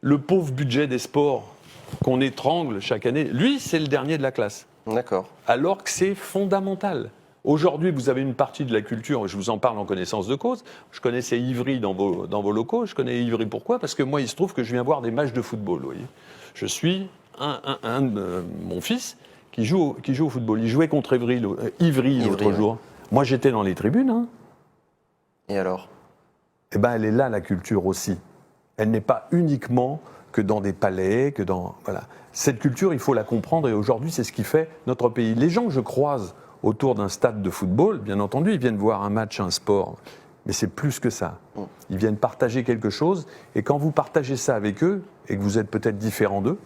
Le pauvre budget des sports qu'on étrangle chaque année, lui, c'est le dernier de la classe. D'accord. Alors que c'est fondamental. Aujourd'hui, vous avez une partie de la culture, je vous en parle en connaissance de cause. Je connaissais Ivry dans vos locaux. Je connais Ivry pourquoi? Parce que moi, il se trouve que je viens voir des matchs de football. Vous voyez. Je suis un de mon fils qui joue au football. Il jouait contre Ivry l'autre jour. Moi, j'étais dans les tribunes. Hein. Et alors? Elle est là, la culture aussi. Elle n'est pas uniquement que dans des palais, que dans... Voilà. Cette culture, il faut la comprendre, et aujourd'hui, c'est ce qui fait notre pays. Les gens que je croise autour d'un stade de football, bien entendu, ils viennent voir un match, un sport, mais c'est plus que ça. Ils viennent partager quelque chose, et quand vous partagez ça avec eux, et que vous êtes peut-être différent d'eux,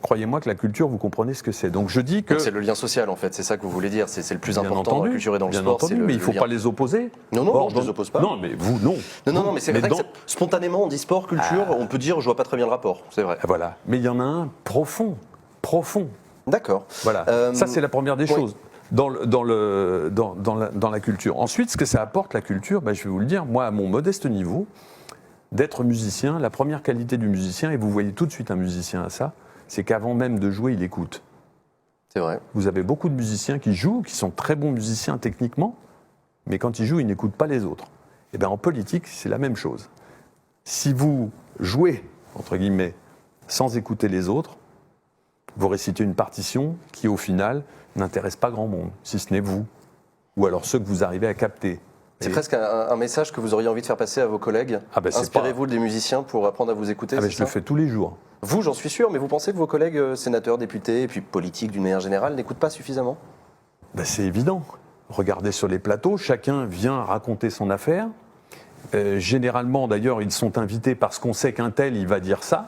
croyez-moi que la culture, vous comprenez ce que c'est. Donc je dis que... Donc c'est le lien social en fait, c'est ça que vous voulez dire, c'est le plus important dans la culture et dans le sport. Entendu, mais il ne faut pas les opposer. Non, je ne les oppose pas. Non, mais vous, non. Non, mais c'est vrai que spontanément on dit sport, culture, on peut dire je vois pas très bien le rapport, c'est vrai. Voilà, mais il y en a un profond. D'accord. Voilà, ça c'est la première des choses. dans la culture. Ensuite, ce que ça apporte, la culture, je vais vous le dire, moi, à mon modeste niveau, d'être musicien, la première qualité du musicien, et vous voyez tout de suite un musicien à ça, c'est qu'avant même de jouer, il écoute. C'est vrai. Vous avez beaucoup de musiciens qui jouent, qui sont très bons musiciens techniquement, mais quand ils jouent, ils n'écoutent pas les autres. Et bien en politique, c'est la même chose. Si vous jouez, entre guillemets, sans écouter les autres, vous récitez une partition qui, au final, n'intéresse pas grand monde, si ce n'est vous, ou alors ceux que vous arrivez à capter. C'est presque un message que vous auriez envie de faire passer à vos collègues. Inspirez-vous des musiciens pour apprendre à vous écouter. Je le fais tous les jours. Vous, j'en suis sûr, mais vous pensez que vos collègues sénateurs, députés, et puis politiques d'une manière générale, n'écoutent pas suffisamment ? C'est évident. Regardez sur les plateaux, chacun vient raconter son affaire. Généralement, d'ailleurs, ils sont invités parce qu'on sait qu'un tel, il va dire ça.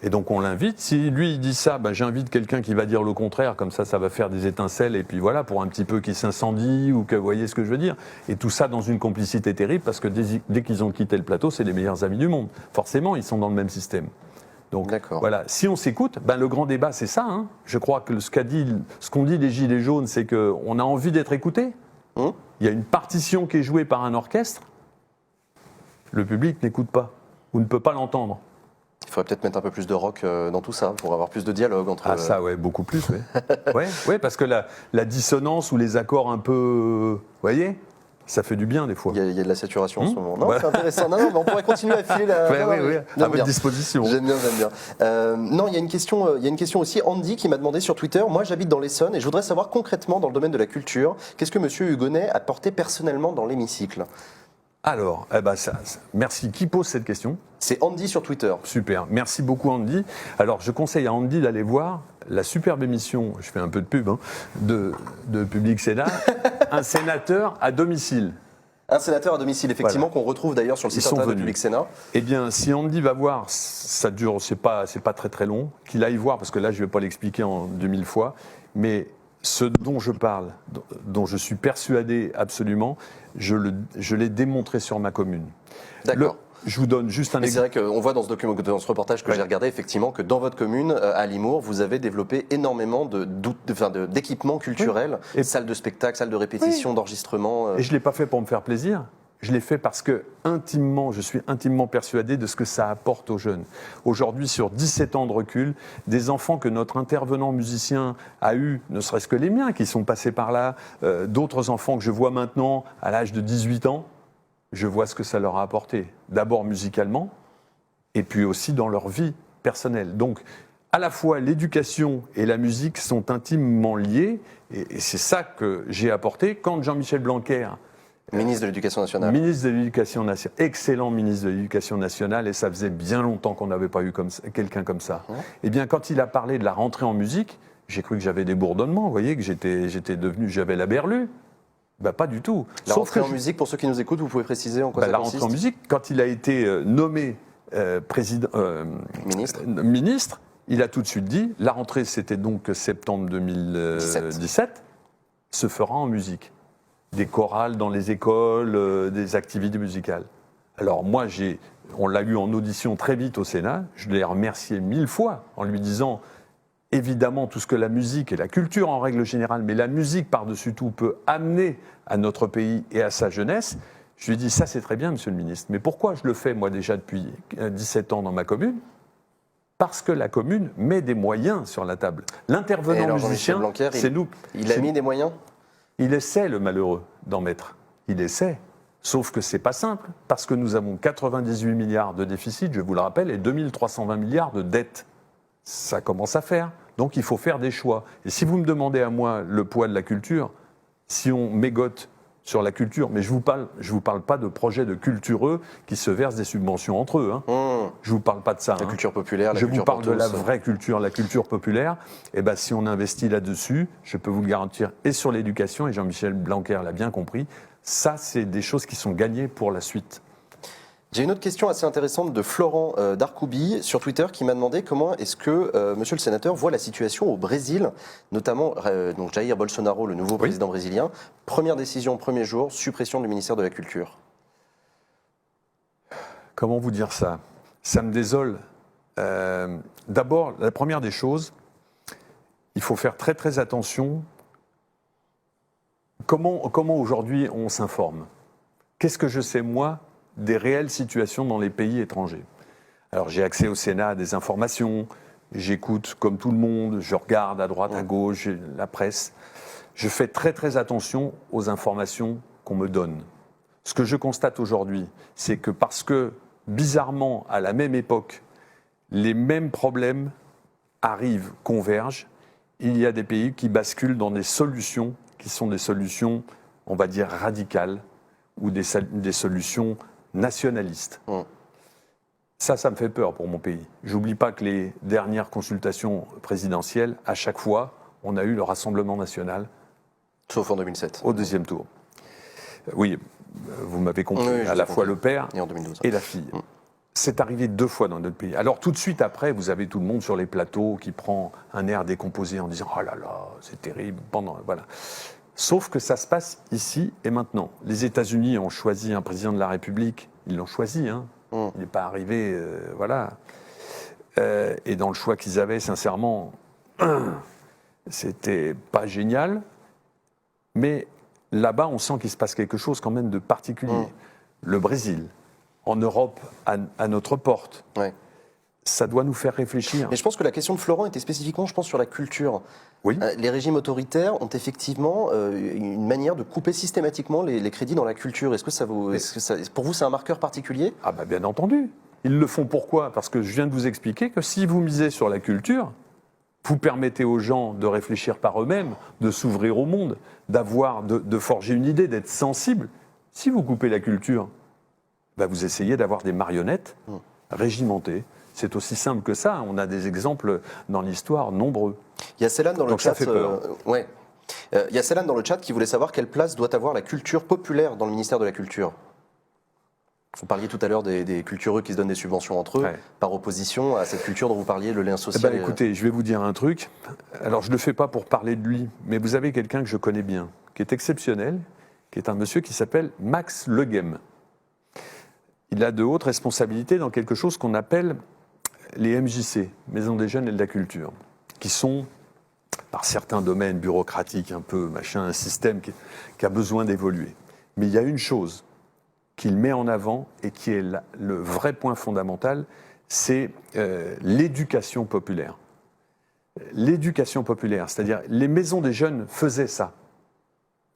Et donc on l'invite. Si lui il dit ça, j'invite quelqu'un qui va dire le contraire, comme ça va faire des étincelles, et puis voilà, pour un petit peu qu'il s'incendie, ou que vous voyez ce que je veux dire. Et tout ça dans une complicité terrible, parce que dès qu'ils ont quitté le plateau, c'est les meilleurs amis du monde. Forcément, ils sont dans le même système. Donc voilà, si on s'écoute, le grand débat c'est ça. Hein. Je crois que ce qu'ont dit les Gilets jaunes, c'est qu'on a envie d'être écouté. Il y a une partition qui est jouée par un orchestre, le public n'écoute pas, ou ne peut pas l'entendre. Il faudrait peut-être mettre un peu plus de rock dans tout ça, pour avoir plus de dialogue entre... Ah ça, ouais, beaucoup plus, oui. ouais, parce que la dissonance ou les accords un peu... Vous voyez, ça fait du bien des fois. Il y a de la saturation en ce moment. Non, c'est intéressant. Non, mais on pourrait continuer à filer la... Oui, à votre disposition. J'aime bien. Non, il y a une question aussi. Andy qui m'a demandé sur Twitter, moi j'habite dans l'Essonne et je voudrais savoir concrètement dans le domaine de la culture, qu'est-ce que M. Hugonnet a porté personnellement dans l'hémicycle ? Alors, merci. Qui pose cette question ? C'est Andy sur Twitter. Super, merci beaucoup Andy. Alors, je conseille à Andy d'aller voir la superbe émission, je fais un peu de pub, de Public Sénat, un sénateur à domicile. Un sénateur à domicile, effectivement, qu'on retrouve d'ailleurs sur le site internet de Public Sénat. Eh bien, si Andy va voir, ça dure, c'est pas très très long, qu'il aille voir, parce que là, je ne vais pas l'expliquer en 2000 fois, mais ce dont je parle, dont je suis persuadé absolument, je l'ai démontré sur ma commune. D'accord. Je vous donne juste un exemple. C'est vrai qu'on voit dans ce reportage que j'ai regardé, effectivement, que dans votre commune, à Limours, vous avez développé énormément d'équipements culturels, salles de spectacle, salles de répétition, d'enregistrement. Et je ne l'ai pas fait pour me faire plaisir. Je l'ai fait parce que je suis intimement persuadé de ce que ça apporte aux jeunes. Aujourd'hui, sur 17 ans de recul, des enfants que notre intervenant musicien a eu, ne serait-ce que les miens qui sont passés par là, d'autres enfants que je vois maintenant à l'âge de 18 ans, je vois ce que ça leur a apporté. D'abord musicalement, et puis aussi dans leur vie personnelle. Donc, à la fois l'éducation et la musique sont intimement liées, et c'est ça que j'ai apporté. Quand Jean-Michel Blanquer... Ministre de l'Éducation nationale. Ministre de l'Éducation nationale, excellent ministre de l'Éducation nationale, et ça faisait bien longtemps qu'on n'avait pas eu quelqu'un comme ça. Eh bien, quand il a parlé de la rentrée en musique, j'ai cru que j'avais des bourdonnements, vous voyez, que j'avais la berlue. Pas du tout. La rentrée en musique, pour ceux qui nous écoutent, vous pouvez préciser en quoi ça consiste ? La rentrée en musique, quand il a été nommé ministre, il a tout de suite dit, la rentrée c'était donc septembre 2017, se fera en musique. Des chorales dans les écoles, des activités musicales. Alors moi, on l'a eu en audition très vite au Sénat, je l'ai remercié 1000 fois en lui disant, évidemment, tout ce que la musique et la culture en règle générale, mais la musique par-dessus tout peut amener à notre pays et à sa jeunesse. Je lui ai dit, ça c'est très bien, monsieur le ministre, mais pourquoi je le fais moi déjà depuis 17 ans dans ma commune ? Parce que la commune met des moyens sur la table. L'intervenant musicien, c'est nous. Il a mis des moyens ? Il essaie, le malheureux, d'en mettre. Il essaie. Sauf que c'est pas simple, parce que nous avons 98 milliards de déficit, je vous le rappelle, et 2320 milliards de dettes. Ça commence à faire. Donc il faut faire des choix. Et si vous me demandez à moi le poids de la culture, si on mégote sur la culture, mais je vous parle pas de projets de cultureux qui se versent des subventions entre eux. Je vous parle pas de ça. La culture populaire, je vous parle de la vraie culture, la culture populaire. Et si on investit là-dessus, je peux vous le garantir, et sur l'éducation, et Jean-Michel Blanquer l'a bien compris, ça c'est des choses qui sont gagnées pour la suite. J'ai une autre question assez intéressante de Florent Darkoubi sur Twitter qui m'a demandé comment est-ce que monsieur le sénateur voit la situation au Brésil, notamment donc Jair Bolsonaro, le nouveau président brésilien. Première décision, premier jour, suppression du ministère de la Culture. Comment vous dire ça ? Ça me désole. D'abord, la première des choses, il faut faire très très attention Comment aujourd'hui on s'informe? Qu'est-ce que je sais, moi, des réelles situations dans les pays étrangers? Alors, j'ai accès au Sénat à des informations, j'écoute comme tout le monde, je regarde à droite, à gauche, la presse. Je fais très, très attention aux informations qu'on me donne. Ce que je constate aujourd'hui, c'est que parce que, bizarrement, à la même époque, les mêmes problèmes arrivent, convergent, il y a des pays qui basculent dans des solutions qui sont des solutions, on va dire, radicales ou des solutions nationalistes. Ça me fait peur pour mon pays. J'oublie pas que les dernières consultations présidentielles, à chaque fois, on a eu le Rassemblement national. Sauf en 2007. Au deuxième tour. Oui, vous m'avez compris, Oui, à la fois le père et en 2012. et la fille. C'est arrivé 2 fois dans notre pays. Alors tout de suite après, vous avez tout le monde sur les plateaux qui prend un air décomposé en disant « Oh là là, c'est terrible », voilà. Sauf que ça se passe ici et maintenant. Les États-Unis ont choisi un président de la République, ils l'ont choisi, hein. Il n'est pas arrivé, voilà. Et dans le choix qu'ils avaient, sincèrement, c'était pas génial, mais là-bas, on sent qu'il se passe quelque chose quand même de particulier. Le Brésil, en Europe, à notre porte. Ouais. Ça doit nous faire réfléchir. Mais je pense que la question de Florent était spécifiquement, je pense, sur la culture. Oui. Les régimes autoritaires ont effectivement une manière de couper systématiquement les crédits dans la culture. Est-ce que pour vous, c'est un marqueur particulier? Ah bah bien entendu. Ils le font pourquoi? Parce que je viens de vous expliquer que si vous misez sur la culture, vous permettez aux gens de réfléchir par eux-mêmes, de s'ouvrir au monde, de forger une idée, d'être sensibles. Si vous coupez la culture, bah vous essayez d'avoir des marionnettes régimentées. C'est aussi simple que ça. On a des exemples dans l'histoire nombreux. Il y a Céline dans le Donc chat. Ça fait peur. Il y a Céline dans le chat qui voulait savoir quelle place doit avoir la culture populaire dans le ministère de la Culture. Vous parliez tout à l'heure des cultureux qui se donnent des subventions entre eux, par opposition à cette culture dont vous parliez, le lien social. Écoutez, je vais vous dire un truc. Alors, je ne le fais pas pour parler de lui, mais vous avez quelqu'un que je connais bien, qui est exceptionnel, qui est un monsieur qui s'appelle Max Leghem. Il a de hautes responsabilités dans quelque chose qu'on appelle les MJC, Maisons des Jeunes et de la Culture, qui sont, par certains domaines bureaucratiques un peu, un système qui a besoin d'évoluer. Mais il y a une chose qu'il met en avant et qui est le vrai point fondamental, c'est l'éducation populaire. L'éducation populaire, c'est-à-dire les maisons des jeunes faisaient ça.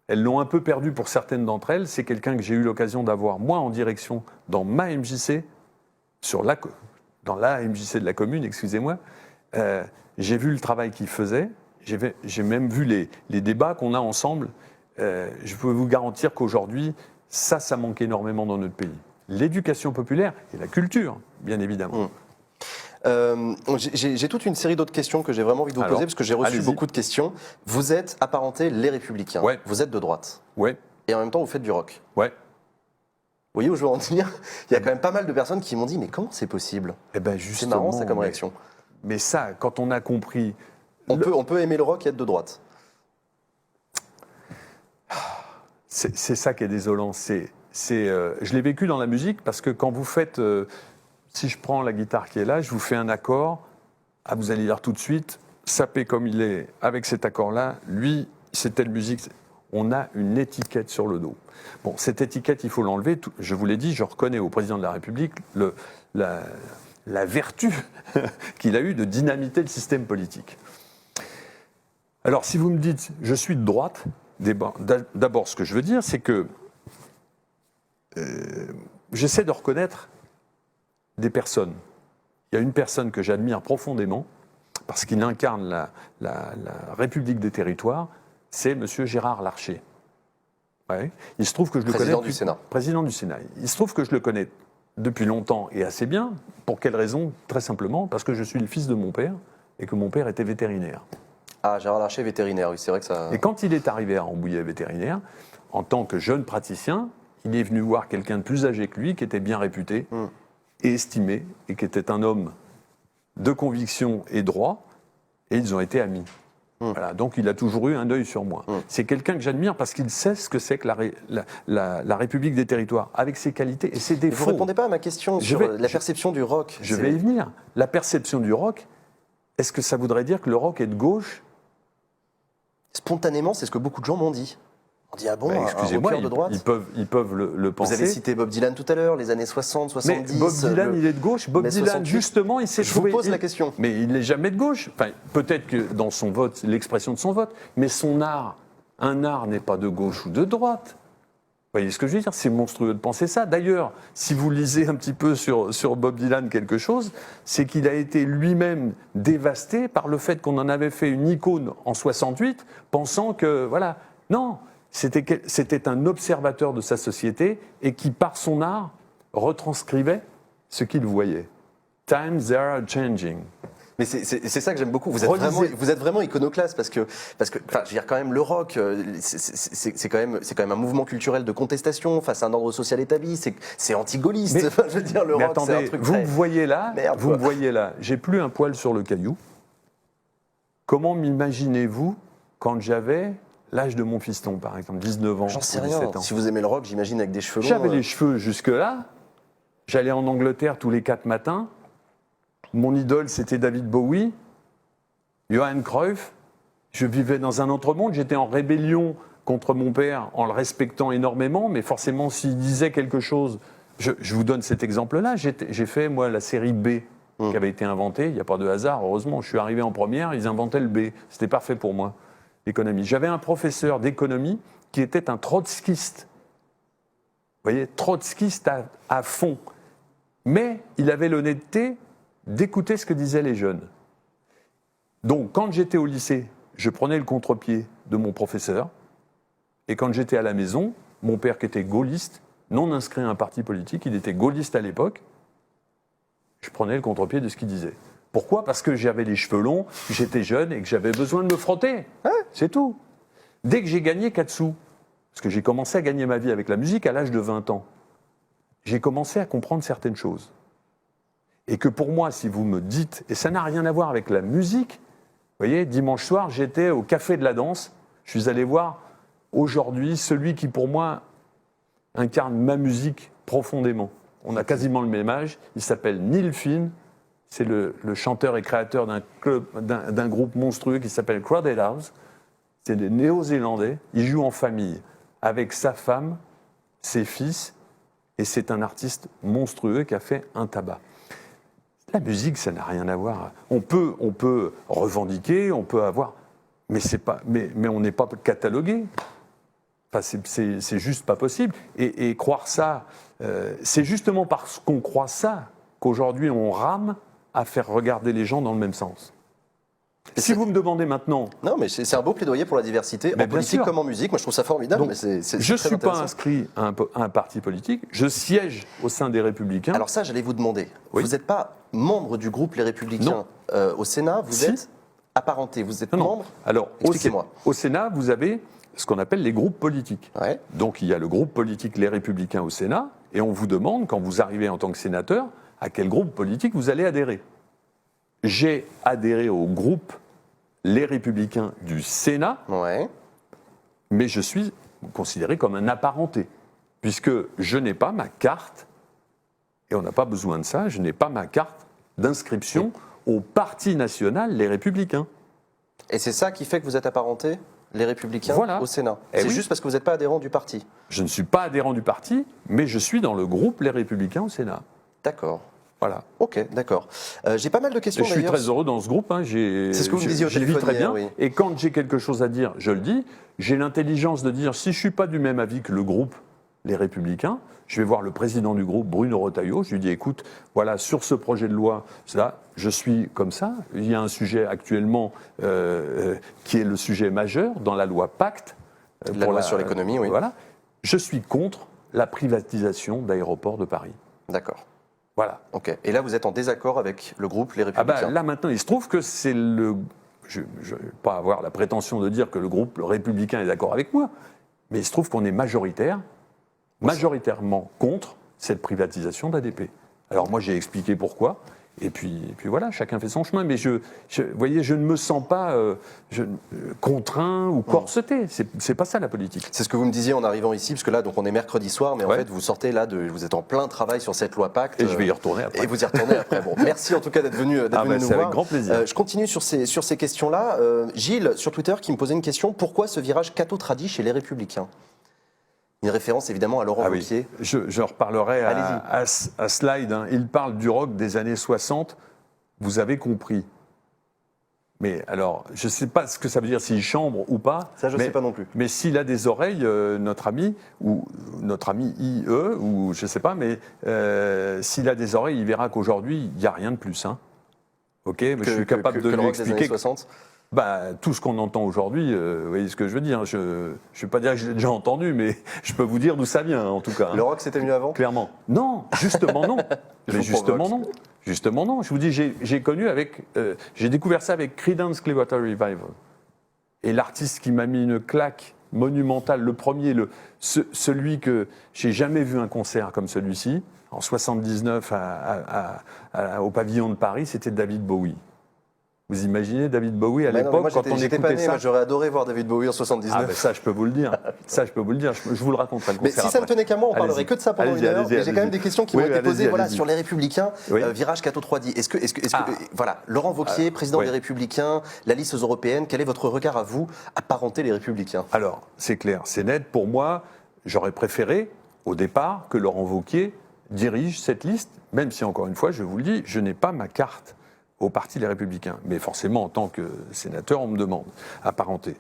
Elles l'ont un peu perdu pour certaines d'entre elles. C'est quelqu'un que j'ai eu l'occasion d'avoir, moi, en direction, dans ma MJC, dans la MJC de la commune, excusez-moi. J'ai vu le travail qu'il faisait. J'ai même vu les débats qu'on a ensemble. Je peux vous garantir qu'aujourd'hui, ça manque énormément dans notre pays. L'éducation populaire et la culture, bien évidemment. J'ai toute une série d'autres questions que j'ai vraiment envie de vous poser, parce que j'ai reçu beaucoup de questions. Vous êtes apparenté les Républicains. Ouais. Vous êtes de droite. Ouais. Et en même temps, vous faites du rock. Ouais. Vous voyez où je veux en venir? Il y a quand même pas mal de personnes qui m'ont dit, mais comment c'est possible? Eh ben c'est marrant, ça, comme réaction. Mais ça, quand on a compris... On peut aimer le rock et être de droite. C'est ça qui est désolant. Je l'ai vécu dans la musique, parce que quand vous faites... si je prends la guitare qui est là, je vous fais un accord, vous allez dire tout de suite, sapé comme il est, avec cet accord-là, lui, c'est telle musique. On a une étiquette sur le dos. Bon, cette étiquette, il faut l'enlever. Je vous l'ai dit, je reconnais au président de la République la vertu qu'il a eue de dynamiter le système politique. Alors, si vous me dites, je suis de droite, d'abord, ce que je veux dire, c'est que j'essaie de reconnaître des personnes. Il y a une personne que j'admire profondément, parce qu'il incarne la République des territoires, c'est M. Gérard Larcher. Ouais. Il se trouve que je le connais... Président du Sénat. Il se trouve que je le connais depuis longtemps et assez bien. Pour quelle raison? Très simplement, parce que je suis le fils de mon père, et que mon père était vétérinaire. Ah, Gérard Larcher, vétérinaire, oui, c'est vrai que ça... Et quand il est arrivé à Rambouillet vétérinaire, en tant que jeune praticien, il est venu voir quelqu'un de plus âgé que lui, qui était bien réputé, et estimé, et qui était un homme de conviction et droit, et ils ont été amis. Voilà, donc il a toujours eu un œil sur moi. C'est quelqu'un que j'admire parce qu'il sait ce que c'est que la République des territoires, avec ses qualités et ses défauts. Vous ne répondez pas à ma question sur la perception du rock. Je vais y venir. La perception du rock, est-ce que ça voudrait dire que le rock est de gauche? Spontanément, c'est ce que beaucoup de gens m'ont dit. On dit, ah bon, un excusez-moi, rocker de droite? ils peuvent le penser. Vous avez cité Bob Dylan tout à l'heure, les années 60, 70. Mais Bob Dylan, il est de gauche. Bob Dylan, 68. justement, il s'est Je trouvé... vous pose la question. Mais il n'est jamais de gauche. Enfin, peut-être que dans son vote, l'expression de son vote, mais son art, un art n'est pas de gauche ou de droite. Vous voyez ce que je veux dire? C'est monstrueux de penser ça. D'ailleurs, si vous lisez un petit peu sur Bob Dylan quelque chose, c'est qu'il a été lui-même dévasté par le fait qu'on en avait fait une icône en 68, pensant que, voilà, non, c'était un observateur de sa société et qui, par son art, retranscrivait ce qu'il voyait. Times they are changing. Mais c'est ça que j'aime beaucoup. Vous êtes vraiment iconoclaste parce que, enfin, je veux dire quand même le rock, c'est quand même un mouvement culturel de contestation face à un ordre social établi. C'est anti-gaulliste. Mais, enfin, je veux dire le rock, attendez, c'est un truc. vous me voyez là, Merde, vous quoi. me voyez là. J'ai plus un poil sur le caillou. Comment m'imaginez-vous quand j'avais l'âge de mon fiston, par exemple, 19 ans, J'en sais 17 rien. ans. Si vous aimez le rock, j'imagine avec des cheveux longs. J'avais les cheveux jusque-là. J'allais en Angleterre tous les 4 matins. Mon idole, c'était David Bowie, Johan Cruyff. Je vivais dans un autre monde. J'étais en rébellion contre mon père en le respectant énormément. Mais forcément, s'il disait quelque chose... Je vous donne cet exemple-là. J'ai fait, moi, la série B qui avait été inventée. Il n'y a pas de hasard, heureusement. Je suis arrivé en première, ils inventaient le B. C'était parfait pour moi, l'économie. J'avais un professeur d'économie qui était un trotskiste. Vous voyez, trotskiste à fond. Mais il avait l'honnêteté d'écouter ce que disaient les jeunes. Donc, quand j'étais au lycée, je prenais le contre-pied de mon professeur. Et quand j'étais à la maison, mon père, qui était gaulliste, non inscrit à un parti politique, il était gaulliste à l'époque, je prenais le contre-pied de ce qu'il disait. Pourquoi? Parce que j'avais les cheveux longs, j'étais jeune et que j'avais besoin de me frotter. C'est tout. Dès que j'ai gagné 4 sous, parce que j'ai commencé à gagner ma vie avec la musique à l'âge de 20 ans, j'ai commencé à comprendre certaines choses. Et que pour moi, si vous me dites, et ça n'a rien à voir avec la musique, vous voyez, dimanche soir, j'étais au Café de la Danse, je suis allé voir aujourd'hui celui qui pour moi incarne ma musique profondément. On a quasiment le même âge, il s'appelle Neil Finn, c'est le chanteur et créateur d'un groupe monstrueux qui s'appelle Crowded House, c'est des Néo-Zélandais, il joue en famille avec sa femme, ses fils, et c'est un artiste monstrueux qui a fait un tabac. La musique, ça n'a rien à voir. On peut revendiquer, on peut avoir, mais on n'est pas catalogué. Enfin, c'est juste pas possible. Et croire ça, c'est justement parce qu'on croit ça qu'aujourd'hui on rame à faire regarder les gens dans le même sens. Si vous me demandez maintenant... Non, mais c'est un beau plaidoyer pour la diversité, en politique comme en musique. Moi, je trouve ça formidable. Donc, mais c'est je ne très suis pas intéressant. inscrit à un parti politique. Je siège au sein des Républicains. Alors ça, j'allais vous demander. Oui. Vous n'êtes pas membre du groupe Les Républicains au Sénat. Vous Si. êtes apparenté. Vous êtes Non. membre. Alors, Expliquez-moi. au Sénat, vous avez ce qu'on appelle les groupes politiques. Ouais. Donc, il y a le groupe politique Les Républicains au Sénat, et on vous demande, quand vous arrivez en tant que sénateur, à quel groupe politique vous allez adhérer. J'ai adhéré au groupe Les Républicains du Sénat, Ouais. mais je suis considéré comme un apparenté, puisque je n'ai pas ma carte, et on n'a pas besoin de ça, je n'ai pas ma carte d'inscription au Parti national Les Républicains. Et c'est ça qui fait que vous êtes apparenté, Les Républicains, Voilà. au Sénat. Eh C'est oui. juste parce que vous n'êtes pas adhérent du parti. Je ne suis pas adhérent du parti, mais je suis dans le groupe Les Républicains au Sénat. D'accord. Voilà. Ok, d'accord. J'ai pas mal de questions Et je suis d'ailleurs. très heureux dans ce groupe. Hein. C'est ce que vous me disiez au j'y vis téléphone très bien. hier, oui. Et quand j'ai quelque chose à dire, je le dis. J'ai l'intelligence de dire, si je ne suis pas du même avis que le groupe Les Républicains, je vais voir le président du groupe, Bruno Retailleau. Je lui dis, écoute, voilà, sur ce projet de loi, là, je suis comme ça. Il y a un sujet actuellement qui est le sujet majeur dans la loi Pacte. La loi sur l'économie, oui. Voilà. Je suis contre la privatisation d'aéroports de Paris. D'accord. Voilà. Ok. Et là, vous êtes en désaccord avec le groupe Les Ah Républicains. bah, là maintenant, il se trouve que c'est le... Je ne vais pas avoir la prétention de dire que le groupe républicain est d'accord avec moi, mais il se trouve qu'on est majoritairement contre cette privatisation d'ADP. Alors moi j'ai expliqué pourquoi, Et puis voilà, chacun fait son chemin. Mais vous voyez, je ne me sens pas contraint ou corseté. C'est pas ça la politique. C'est ce que vous me disiez en arrivant ici, parce que là, donc on est mercredi soir, mais en fait, vous sortez là, vous êtes en plein travail sur cette loi Pacte. Et je vais y retourner après. Et vous y retournez après. Bon, merci en tout cas d'être venu, nous voir. C'est avec grand plaisir. Je continue sur ces questions-là. Gilles, sur Twitter, qui me posait une question. Pourquoi ce virage catho-tradi chez les Républicains? Une référence évidemment à Laurent Wauquiez. Je reparlerai à Slide. Hein. Il parle du rock des années 60. Vous avez compris. Mais alors, je ne sais pas ce que ça veut dire s'il chambre ou pas. Ça, je ne sais pas non plus. Mais s'il a des oreilles, notre ami IE, ou je ne sais pas, mais s'il a des oreilles, il verra qu'aujourd'hui, il n'y a rien de plus. Hein. Ok, mais je suis capable de lui expliquer. Tout ce qu'on entend aujourd'hui, vous voyez ce que je veux dire. Je ne vais pas dire que je l'ai déjà entendu, mais je peux vous dire d'où ça vient, en tout cas. Le rock, c'était mieux avant ? Clairement. Non, justement non. Mais justement non. Justement non. Je vous dis, j'ai découvert ça avec Creedence Clearwater Revival. Et l'artiste qui m'a mis une claque monumentale, le premier, celui que j'ai jamais vu un concert comme celui-ci, en 79 au pavillon de Paris, c'était David Bowie. Vous imaginez David Bowie à l'époque, quand on écoutait ça? Moi, j'aurais adoré voir David Bowie en 79. Ça, je peux vous le dire. Je vous le raconterai. Mais si ça ne tenait qu'à moi, on parlerait que de ça pendant une heure. Et j'ai quand même des questions qui m'ont été posées sur les Républicains. Virage Cato 3D. Laurent Wauquiez, président des Républicains, la liste européenne, quel est votre regard à vous, apparenter les Républicains? Alors, c'est clair, c'est net. Pour moi, j'aurais préféré, au départ, que Laurent Wauquiez dirige cette liste, même si, encore une fois, je vous le dis, je n'ai pas ma carte au Parti Les Républicains. Mais forcément, en tant que sénateur, on me demande apparenté.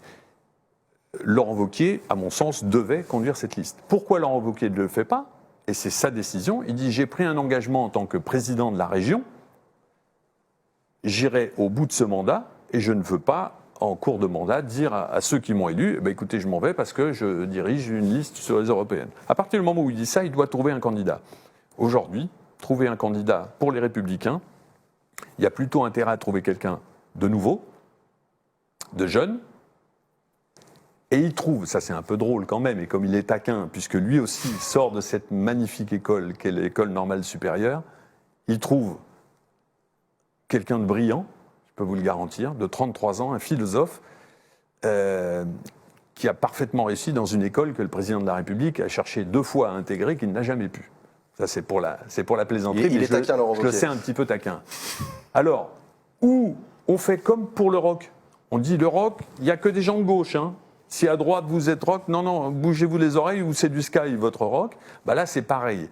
Laurent Wauquiez, à mon sens, devait conduire cette liste. Pourquoi Laurent Wauquiez ne le fait pas? Et c'est sa décision. Il dit, j'ai pris un engagement en tant que président de la région, j'irai au bout de ce mandat et je ne veux pas, en cours de mandat, dire à ceux qui m'ont élu, écoutez, je m'en vais parce que je dirige une liste sur les européennes. À partir du moment où il dit ça, il doit trouver un candidat. Aujourd'hui, trouver un candidat pour les Républicains, il y a plutôt intérêt à trouver quelqu'un de nouveau, de jeune, et il trouve, ça c'est un peu drôle quand même, et comme il est taquin, puisque lui aussi sort de cette magnifique école qu'est l'École normale supérieure, il trouve quelqu'un de brillant, je peux vous le garantir, de 33 ans, un philosophe, qui a parfaitement réussi dans une école que le président de la République a cherché 2 fois à intégrer, qu'il n'a jamais pu. Ça, c'est pour la plaisanterie, il est taquin, Laurent Wauquiez. Je le sais un petit peu taquin. Alors, où on fait comme pour le rock. On dit le rock, il n'y a que des gens de gauche. Hein. Si à droite vous êtes rock, non, bougez-vous les oreilles ou c'est du sky votre rock. Là, c'est pareil.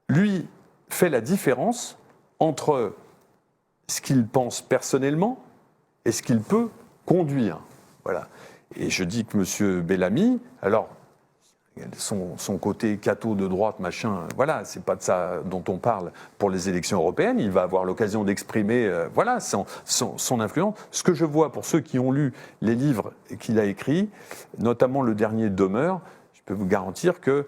Lui fait la différence entre ce qu'il pense personnellement et ce qu'il peut conduire. Voilà. Et je dis que M. Bellamy, alors, son côté catho de droite, machin, voilà, c'est pas de ça dont on parle pour les élections européennes. Il va avoir l'occasion d'exprimer son influence. Ce que je vois pour ceux qui ont lu les livres qu'il a écrits, notamment le dernier Demeure, je peux vous garantir que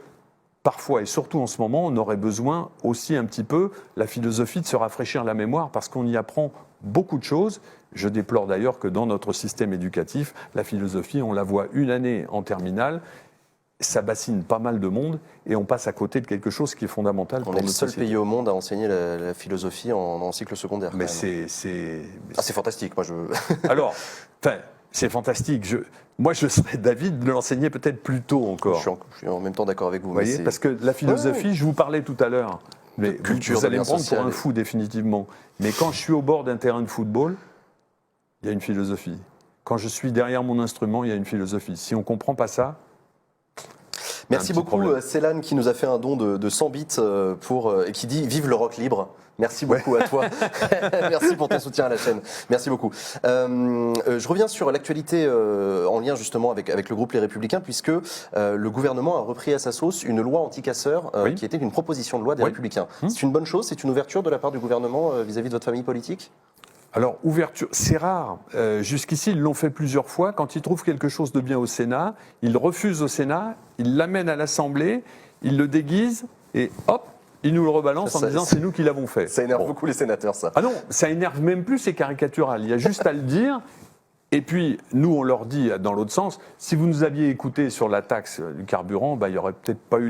parfois, et surtout en ce moment, on aurait besoin aussi un petit peu, la philosophie, de se rafraîchir la mémoire parce qu'on y apprend beaucoup de choses. Je déplore d'ailleurs que dans notre système éducatif, la philosophie, on la voit une année en terminale. Ça bassine pas mal de monde et on passe à côté de quelque chose qui est fondamental pour notre société. On est le seul pays au monde à enseigner la philosophie en cycle secondaire. Mais c'est fantastique, moi je... Alors, c'est fantastique. Moi, je serais d'avis de l'enseigner peut-être plus tôt encore. Je suis en même temps d'accord avec vous. Vous voyez, parce que la philosophie, je vous parlais tout à l'heure, mais vous allez me prendre pour un fou définitivement. Mais quand je suis au bord d'un terrain de football, il y a une philosophie. Quand je suis derrière mon instrument, il y a une philosophie. Si on ne comprend pas ça... Merci beaucoup, Célan, qui nous a fait un don de 100 bits et qui dit « Vive le rock libre ». Merci beaucoup à toi. Merci pour ton soutien à la chaîne. Merci beaucoup. Je reviens sur l'actualité en lien justement avec le groupe Les Républicains, puisque le gouvernement a repris à sa sauce une loi anti-casseurs qui était une proposition de loi des Républicains. C'est une bonne chose, c'est une ouverture de la part du gouvernement vis-à-vis de votre famille politique ? Alors, ouverture, c'est rare. Jusqu'ici, ils l'ont fait plusieurs fois. Quand ils trouvent quelque chose de bien au Sénat, ils refusent au Sénat, ils l'amènent à l'Assemblée, ils le déguisent et hop, ils nous le rebalancent en disant c'est nous qui l'avons fait. Ça énerve beaucoup les sénateurs, ça. Ah non, ça énerve même plus, c'est caricatural. Il y a juste à le dire. Et puis, nous, on leur dit dans l'autre sens, si vous nous aviez écouté sur la taxe du carburant, il n'y aurait peut-être pas eu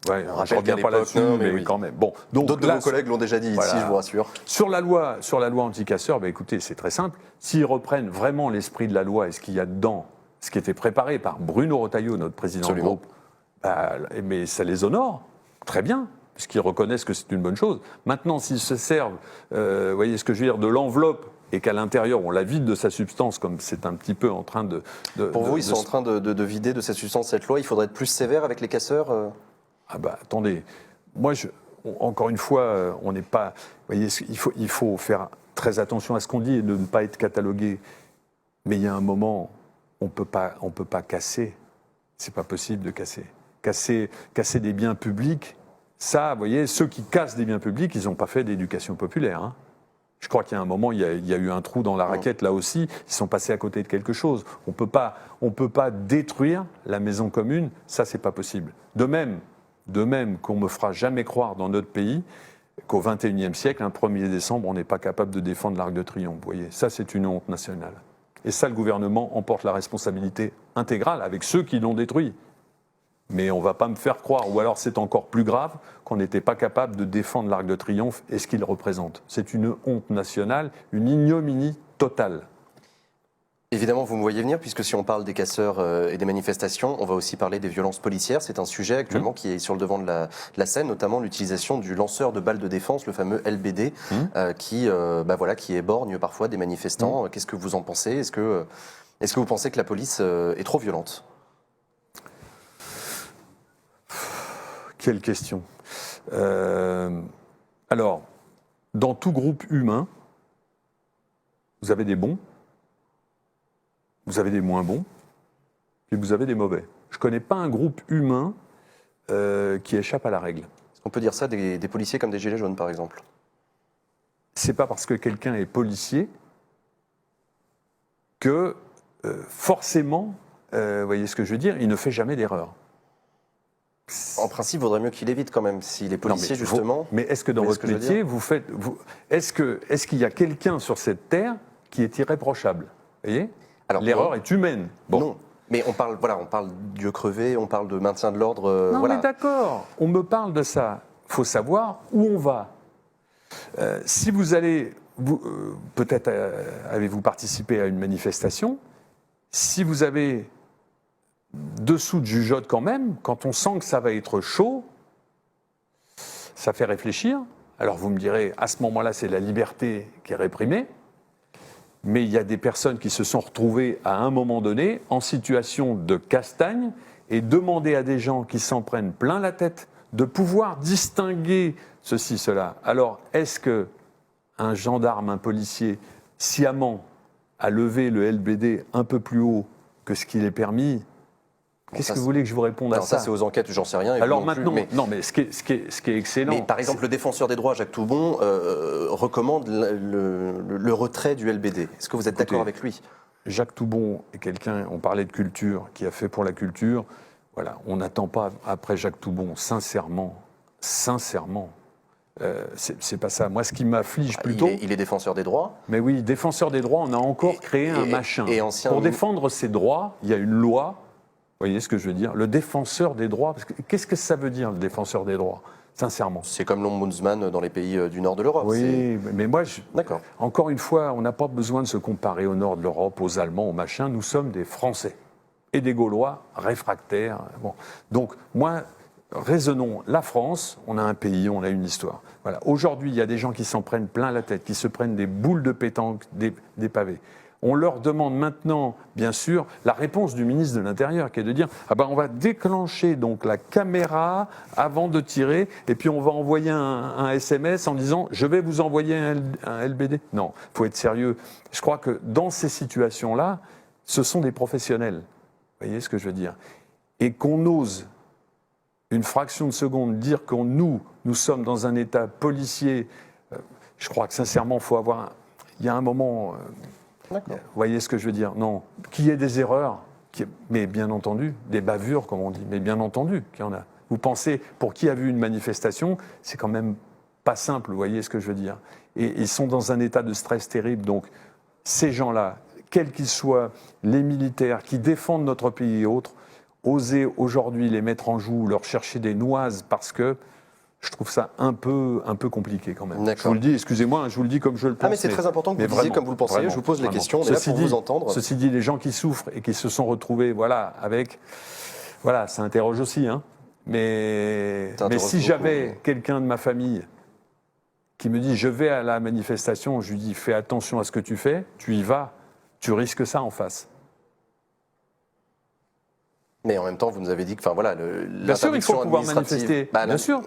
Ouais, On je rappelle reviens qu'à pas l'époque, là-dessus, non, mais, mais oui. quand même. Bon, donc D'autres de là, vos collègues l'ont déjà dit voilà. ici, je vous rassure. Sur la loi anti-casseurs, bah, écoutez, c'est très simple. S'ils reprennent vraiment l'esprit de la loi et ce qu'il y a dedans, ce qui était préparé par Bruno Retailleau, notre président de Absolument. groupe, bah, mais ça les honore, très bien, puisqu'ils reconnaissent que c'est une bonne chose. Maintenant, s'ils se servent, vous voyez ce que je veux dire, de l'enveloppe, et qu'à l'intérieur, on la vide de sa substance, comme c'est un petit peu en train de... Pour vous, ils sont en se- train de vider de cette substance cette loi. Il faudrait être plus sévère avec les casseurs Ah bah attendez, moi, encore une fois, on n'est pas... Vous voyez, il faut faire très attention à ce qu'on dit et de ne pas être catalogué. Mais il y a un moment, on peut pas casser. C'est pas possible de casser. Casser des biens publics, ça, vous voyez, ceux qui cassent des biens publics, ils n'ont pas fait d'éducation populaire. Hein. Je crois qu'il y a un moment, il y a eu un trou dans la raquette là aussi. Ils sont passés à côté de quelque chose. On peut pas détruire la maison commune. Ça, c'est pas possible. De même qu'on me fera jamais croire dans notre pays qu'au XXIe siècle, un 1er décembre, on n'est pas capable de défendre l'Arc de Triomphe. Vous voyez, ça, c'est une honte nationale. Et ça, le gouvernement en porte la responsabilité intégrale avec ceux qui l'ont détruit. Mais on ne va pas me faire croire, ou alors c'est encore plus grave, qu'on n'était pas capable de défendre l'Arc de Triomphe et ce qu'il représente. C'est une honte nationale, une ignominie totale. Évidemment, vous me voyez venir, puisque si on parle des casseurs et des manifestations, on va aussi parler des violences policières. C'est un sujet actuellement qui est sur le devant de la scène, notamment l'utilisation du lanceur de balles de défense, le fameux LBD, qui est borgne parfois des manifestants. Qu'est-ce que vous en pensez ? Est-ce que vous pensez que la police est trop violente ? Quelle question. Alors, dans tout groupe humain, vous avez des bons, vous avez des moins bons, et vous avez des mauvais. Je ne connais pas un groupe humain qui échappe à la règle. On peut dire ça des policiers comme des gilets jaunes, par exemple. C'est pas parce que quelqu'un est policier que forcément, vous voyez ce que je veux dire, il ne fait jamais d'erreur. En principe, il vaudrait mieux qu'il évite quand même, s'il est policier, justement. Mais est-ce que dans votre métier, est-ce qu'il y a quelqu'un sur cette terre qui est irréprochable ? Vous voyez ? L'erreur est humaine. Bon. Non, mais on parle d'yeux crevés, on parle de maintien de l'ordre. Non, mais d'accord, on me parle de ça. Il faut savoir où on va. Si vous allez, peut-être avez-vous participé à une manifestation, si vous avez dessous de jugeote quand même, quand on sent que ça va être chaud, ça fait réfléchir. Alors vous me direz, à ce moment-là, c'est la liberté qui est réprimée, mais il y a des personnes qui se sont retrouvées à un moment donné en situation de castagne et demander à des gens qui s'en prennent plein la tête de pouvoir distinguer ceci, cela. Alors, est-ce qu'un gendarme, un policier, sciemment a levé le LBD un peu plus haut que ce qu'il est permis ? Qu'est-ce que vous voulez que je vous réponde à ça ? Ça, c'est aux enquêtes, j'en sais rien. Alors maintenant, ce qui est excellent... Mais par exemple, le défenseur des droits, Jacques Toubon, recommande le retrait du LBD. Est-ce que vous êtes d'accord avec lui ? Jacques Toubon est quelqu'un, on parlait de culture, qui a fait pour la culture. Voilà, on n'attend pas après Jacques Toubon, sincèrement. C'est pas ça. Moi, ce qui m'afflige plutôt... Il est défenseur des droits. Mais oui, défenseur des droits, on a encore créé un machin. Pour défendre ses droits, il y a une loi... Vous voyez ce que je veux dire ? Le défenseur des droits, qu'est-ce que ça veut dire, le défenseur des droits ? Sincèrement. C'est comme l'ombudsman dans les pays du nord de l'Europe. Oui, mais moi, D'accord. Encore une fois, on n'a pas besoin de se comparer au nord de l'Europe, aux Allemands, aux machins. Nous sommes des Français et des Gaulois réfractaires. Bon. Donc, moi, raisonnons. La France, on a un pays, on a une histoire. Voilà. Aujourd'hui, il y a des gens qui s'en prennent plein la tête, qui se prennent des boules de pétanque, des pavés. On leur demande maintenant, bien sûr, la réponse du ministre de l'Intérieur, qui est de dire on va déclencher donc la caméra avant de tirer, et puis on va envoyer un SMS en disant je vais vous envoyer un LBD. Non, il faut être sérieux. Je crois que dans ces situations-là, ce sont des professionnels. Vous voyez ce que je veux dire ? Et qu'on ose une fraction de seconde dire que nous sommes dans un état policier, je crois que sincèrement, il y a un moment... Vous voyez ce que je veux dire ? Non. Qu'il y ait des erreurs, mais bien entendu, des bavures, comme on dit, mais bien entendu qu'il y en a. Vous pensez, pour qui a vu une manifestation, c'est quand même pas simple, vous voyez ce que je veux dire ? Et ils sont dans un état de stress terrible. Donc, ces gens-là, quels qu'ils soient, les militaires qui défendent notre pays et autres, oser aujourd'hui les mettre en joue, leur chercher des noises, parce que je trouve ça un peu compliqué quand même. Je vous le dis, excusez-moi, je vous le dis comme je le pense. Ah mais c'est très important que vous disiez comme vous le pensez, je vous pose les questions, on est là pour vous entendre. Ceci dit, les gens qui souffrent et qui se sont retrouvés, ça interroge aussi. Hein. Mais si j'avais quelqu'un de ma famille qui me dit « je vais à la manifestation », je lui dis « fais attention à ce que tu fais, tu y vas, tu risques ça en face ». Mais en même temps, vous nous avez dit que, bien sûr, il faut pouvoir manifester. Bien sûr.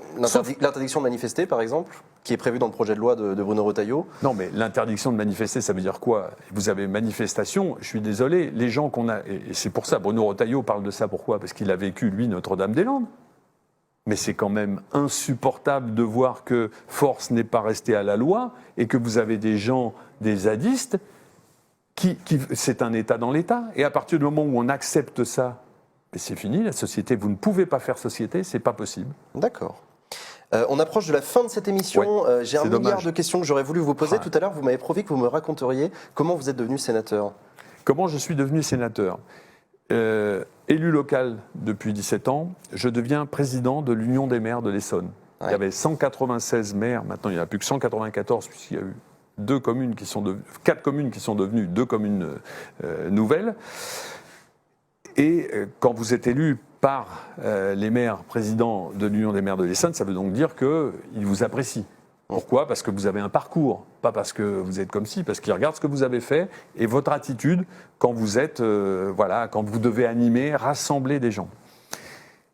L'interdiction de manifester, par exemple, qui est prévue dans le projet de loi de Bruno Retailleau. Non, mais l'interdiction de manifester, ça veut dire quoi? Vous avez manifestation, je suis désolé, les gens qu'on a, et c'est pour ça, Bruno Retailleau parle de ça, pourquoi? Parce qu'il a vécu, lui, Notre-Dame-des-Landes. Mais c'est quand même insupportable de voir que force n'est pas restée à la loi et que vous avez des gens, des zadistes, c'est un État dans l'État. Et à partir du moment où on accepte ça, c'est fini, la société, vous ne pouvez pas faire société, c'est pas possible. D'accord. On approche de la fin de cette émission. Ouais, j'ai un milliard de questions que j'aurais voulu vous poser. Tout à l'heure, vous m'avez promis que vous me raconteriez comment vous êtes devenu sénateur. Comment je suis devenu sénateur? Élu local depuis 17 ans, je deviens président de l'Union des maires de l'Essonne. Ouais. Il y avait 196 maires, maintenant il n'y en a plus que 194, puisqu'il y a eu 4 communes qui sont devenues 2 communes nouvelles. Et quand vous êtes élu par les maires présidents de l'Union des maires de l'Essonne, ça veut donc dire qu'ils vous apprécient. Pourquoi? Parce que vous avez un parcours, pas parce que vous êtes comme ci, parce qu'ils regardent ce que vous avez fait et votre attitude quand vous êtes, quand vous devez animer, rassembler des gens.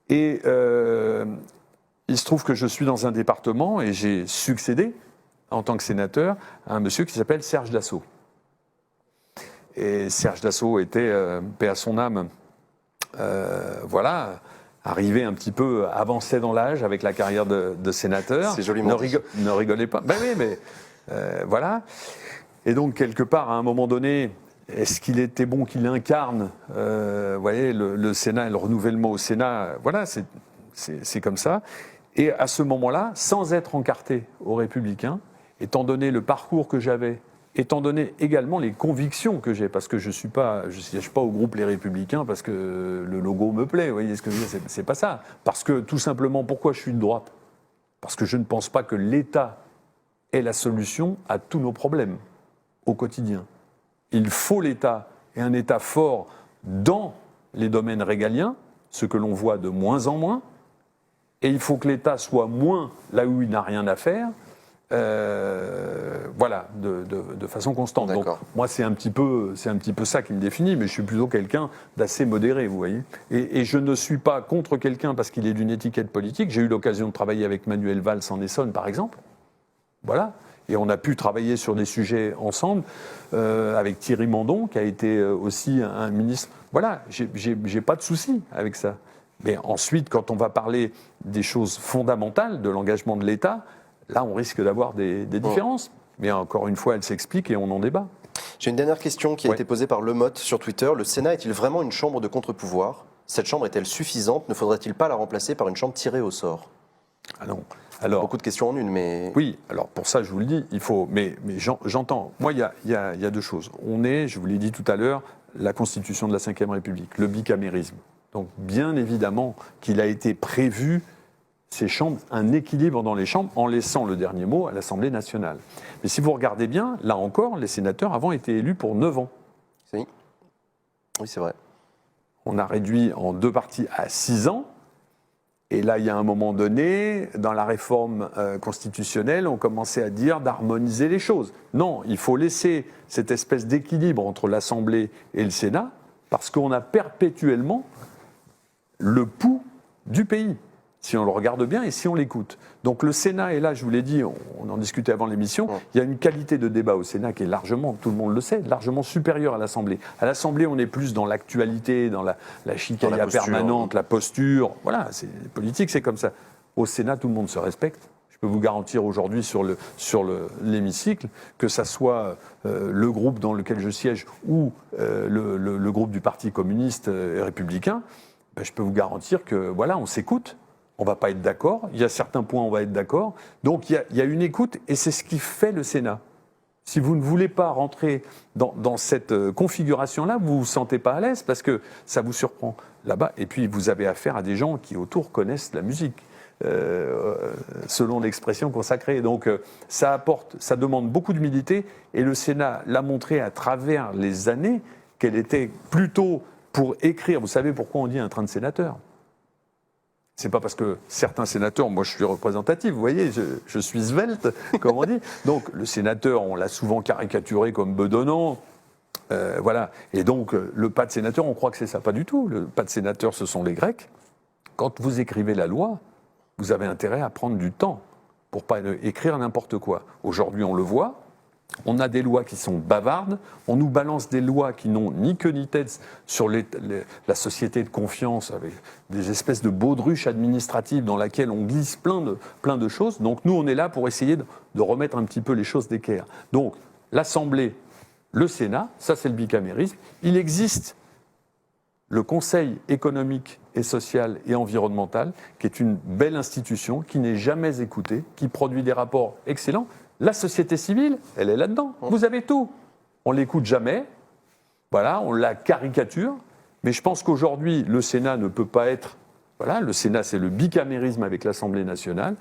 Et il se trouve que je suis dans un département et j'ai succédé en tant que sénateur à un monsieur qui s'appelle Serge Dassault. Et Serge Dassault était, paix à son âme, arrivé un petit peu avancé dans l'âge avec la carrière de sénateur. C'est joliment ne rigolez pas. Ben oui, mais voilà. Et donc, quelque part, à un moment donné, est-ce qu'il était bon qu'il incarne le Sénat et le renouvellement au Sénat? Voilà, c'est comme ça. Et à ce moment-là, sans être encarté aux Républicains, étant donné le parcours que j'avais, étant donné également les convictions que j'ai, parce que je siège pas au groupe Les Républicains parce que le logo me plaît, vous voyez ce que je veux dire, c'est pas ça. Parce que tout simplement, pourquoi je suis de droite? Parce que je ne pense pas que l'État est la solution à tous nos problèmes au quotidien. Il faut l'État, et un État fort dans les domaines régaliens, ce que l'on voit de moins en moins, et il faut que l'État soit moins là où il n'a rien à faire, de façon constante. Donc, moi, c'est un petit peu ça qui me définit, mais je suis plutôt quelqu'un d'assez modéré, vous voyez. Et je ne suis pas contre quelqu'un parce qu'il est d'une étiquette politique. J'ai eu l'occasion de travailler avec Manuel Valls en Essonne, par exemple. Voilà. Et on a pu travailler sur des sujets ensemble, avec Thierry Mandon, qui a été aussi un ministre. Voilà, j'ai pas de souci avec ça. Mais ensuite, quand on va parler des choses fondamentales de l'engagement de l'État, là, on risque d'avoir des différences. Mais encore une fois, elle s'explique et on en débat. J'ai une dernière question qui a été posée par Lemotte sur Twitter. Le Sénat est-il vraiment une chambre de contre-pouvoir? Cette chambre est-elle suffisante? Ne faudrait-il pas la remplacer par une chambre tirée au sort? Ah non. Alors, beaucoup de questions en une, mais... Oui, alors pour ça, je vous le dis, il faut... Mais j'entends. Moi, il y a deux choses. On est, je vous l'ai dit tout à l'heure, la Constitution de la Ve République, le bicamérisme. Donc, bien évidemment qu'il a été prévu, ces chambres, un équilibre dans les chambres, en laissant le dernier mot à l'Assemblée nationale. Mais si vous regardez bien, là encore, les sénateurs avant étaient élus pour 9 ans. Oui, c'est vrai. On a réduit en 2 parties à 6 ans. Et là, il y a un moment donné, dans la réforme constitutionnelle, on commençait à dire d'harmoniser les choses. Non, il faut laisser cette espèce d'équilibre entre l'Assemblée et le Sénat, parce qu'on a perpétuellement le pouls du pays, si on le regarde bien et si on l'écoute. Donc le Sénat est là, je vous l'ai dit, on en discutait avant l'émission, il y a une qualité de débat au Sénat qui est largement, tout le monde le sait, largement supérieure à l'Assemblée. À l'Assemblée, on est plus dans l'actualité, dans la chicane permanente, la posture. Voilà, politique, c'est comme ça. Au Sénat, tout le monde se respecte. Je peux vous garantir aujourd'hui sur l'hémicycle, que ça soit le groupe dans lequel je siège ou le groupe du Parti communiste et républicain, je peux vous garantir que voilà, on s'écoute. On ne va pas être d'accord. Il y a certains points où on va être d'accord. Donc il y a une écoute et c'est ce qui fait le Sénat. Si vous ne voulez pas rentrer dans cette configuration-là, vous ne vous sentez pas à l'aise parce que ça vous surprend là-bas. Et puis, vous avez affaire à des gens qui, autour, connaissent la musique, selon l'expression consacrée. Donc, ça demande beaucoup d'humilité. Et le Sénat l'a montré à travers les années qu'elle était plutôt pour écrire. Vous savez pourquoi on dit un train de sénateur ? C'est pas parce que certains sénateurs, moi je suis représentatif, vous voyez, je suis svelte, comme on dit. Donc le sénateur, on l'a souvent caricaturé comme bedonnant. Voilà. Et donc le pas de sénateur, on croit que c'est ça. Pas du tout. Le pas de sénateur, ce sont les Grecs. Quand vous écrivez la loi, vous avez intérêt à prendre du temps pour pas écrire n'importe quoi. Aujourd'hui, on le voit. On a des lois qui sont bavardes, on nous balance des lois qui n'ont ni queue ni tête sur la société de confiance, avec des espèces de baudruches administratives dans laquelle on glisse plein de choses. Donc nous, on est là pour essayer de remettre un petit peu les choses d'équerre. Donc l'Assemblée, le Sénat, ça c'est le bicamérisme. Il existe le Conseil économique et social et environnemental, qui est une belle institution, qui n'est jamais écoutée, qui produit des rapports excellents. La société civile, elle est là-dedans. Vous avez tout. On ne l'écoute jamais. Voilà, on la caricature. Mais je pense qu'aujourd'hui, le Sénat ne peut pas être... Voilà, le Sénat, c'est le bicamérisme avec l'Assemblée nationale.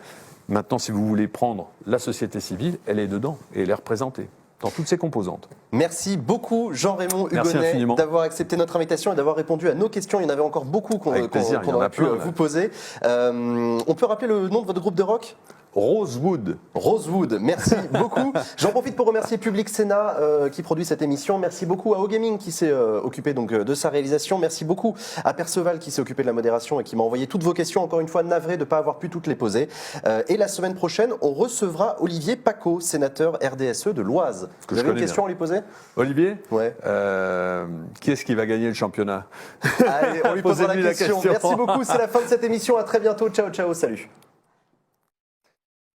Maintenant, si vous voulez prendre la société civile, elle est dedans et elle est représentée dans toutes ses composantes. Merci beaucoup Jean-Raymond Hugonet d'avoir accepté notre invitation et d'avoir répondu à nos questions. Il y en avait encore beaucoup qu'on aurait pu vous poser. On peut rappeler le nom de votre groupe de rock ? Rosewood. Rosewood, merci beaucoup. J'en profite pour remercier Public Sénat qui produit cette émission. Merci beaucoup à OGaming qui s'est occupé donc de sa réalisation. Merci beaucoup à Perceval qui s'est occupé de la modération et qui m'a envoyé toutes vos questions. Encore une fois, navré de ne pas avoir pu toutes les poser. Et la semaine prochaine, on recevra Olivier Paccaud, sénateur RDSE de l'Oise. Vous avez une question à lui poser ? Olivier ? Ouais. Qui est-ce qui va gagner le championnat ? Allez, on lui posera la question. Merci beaucoup, c'est la fin de cette émission. À très bientôt. Ciao, ciao, salut.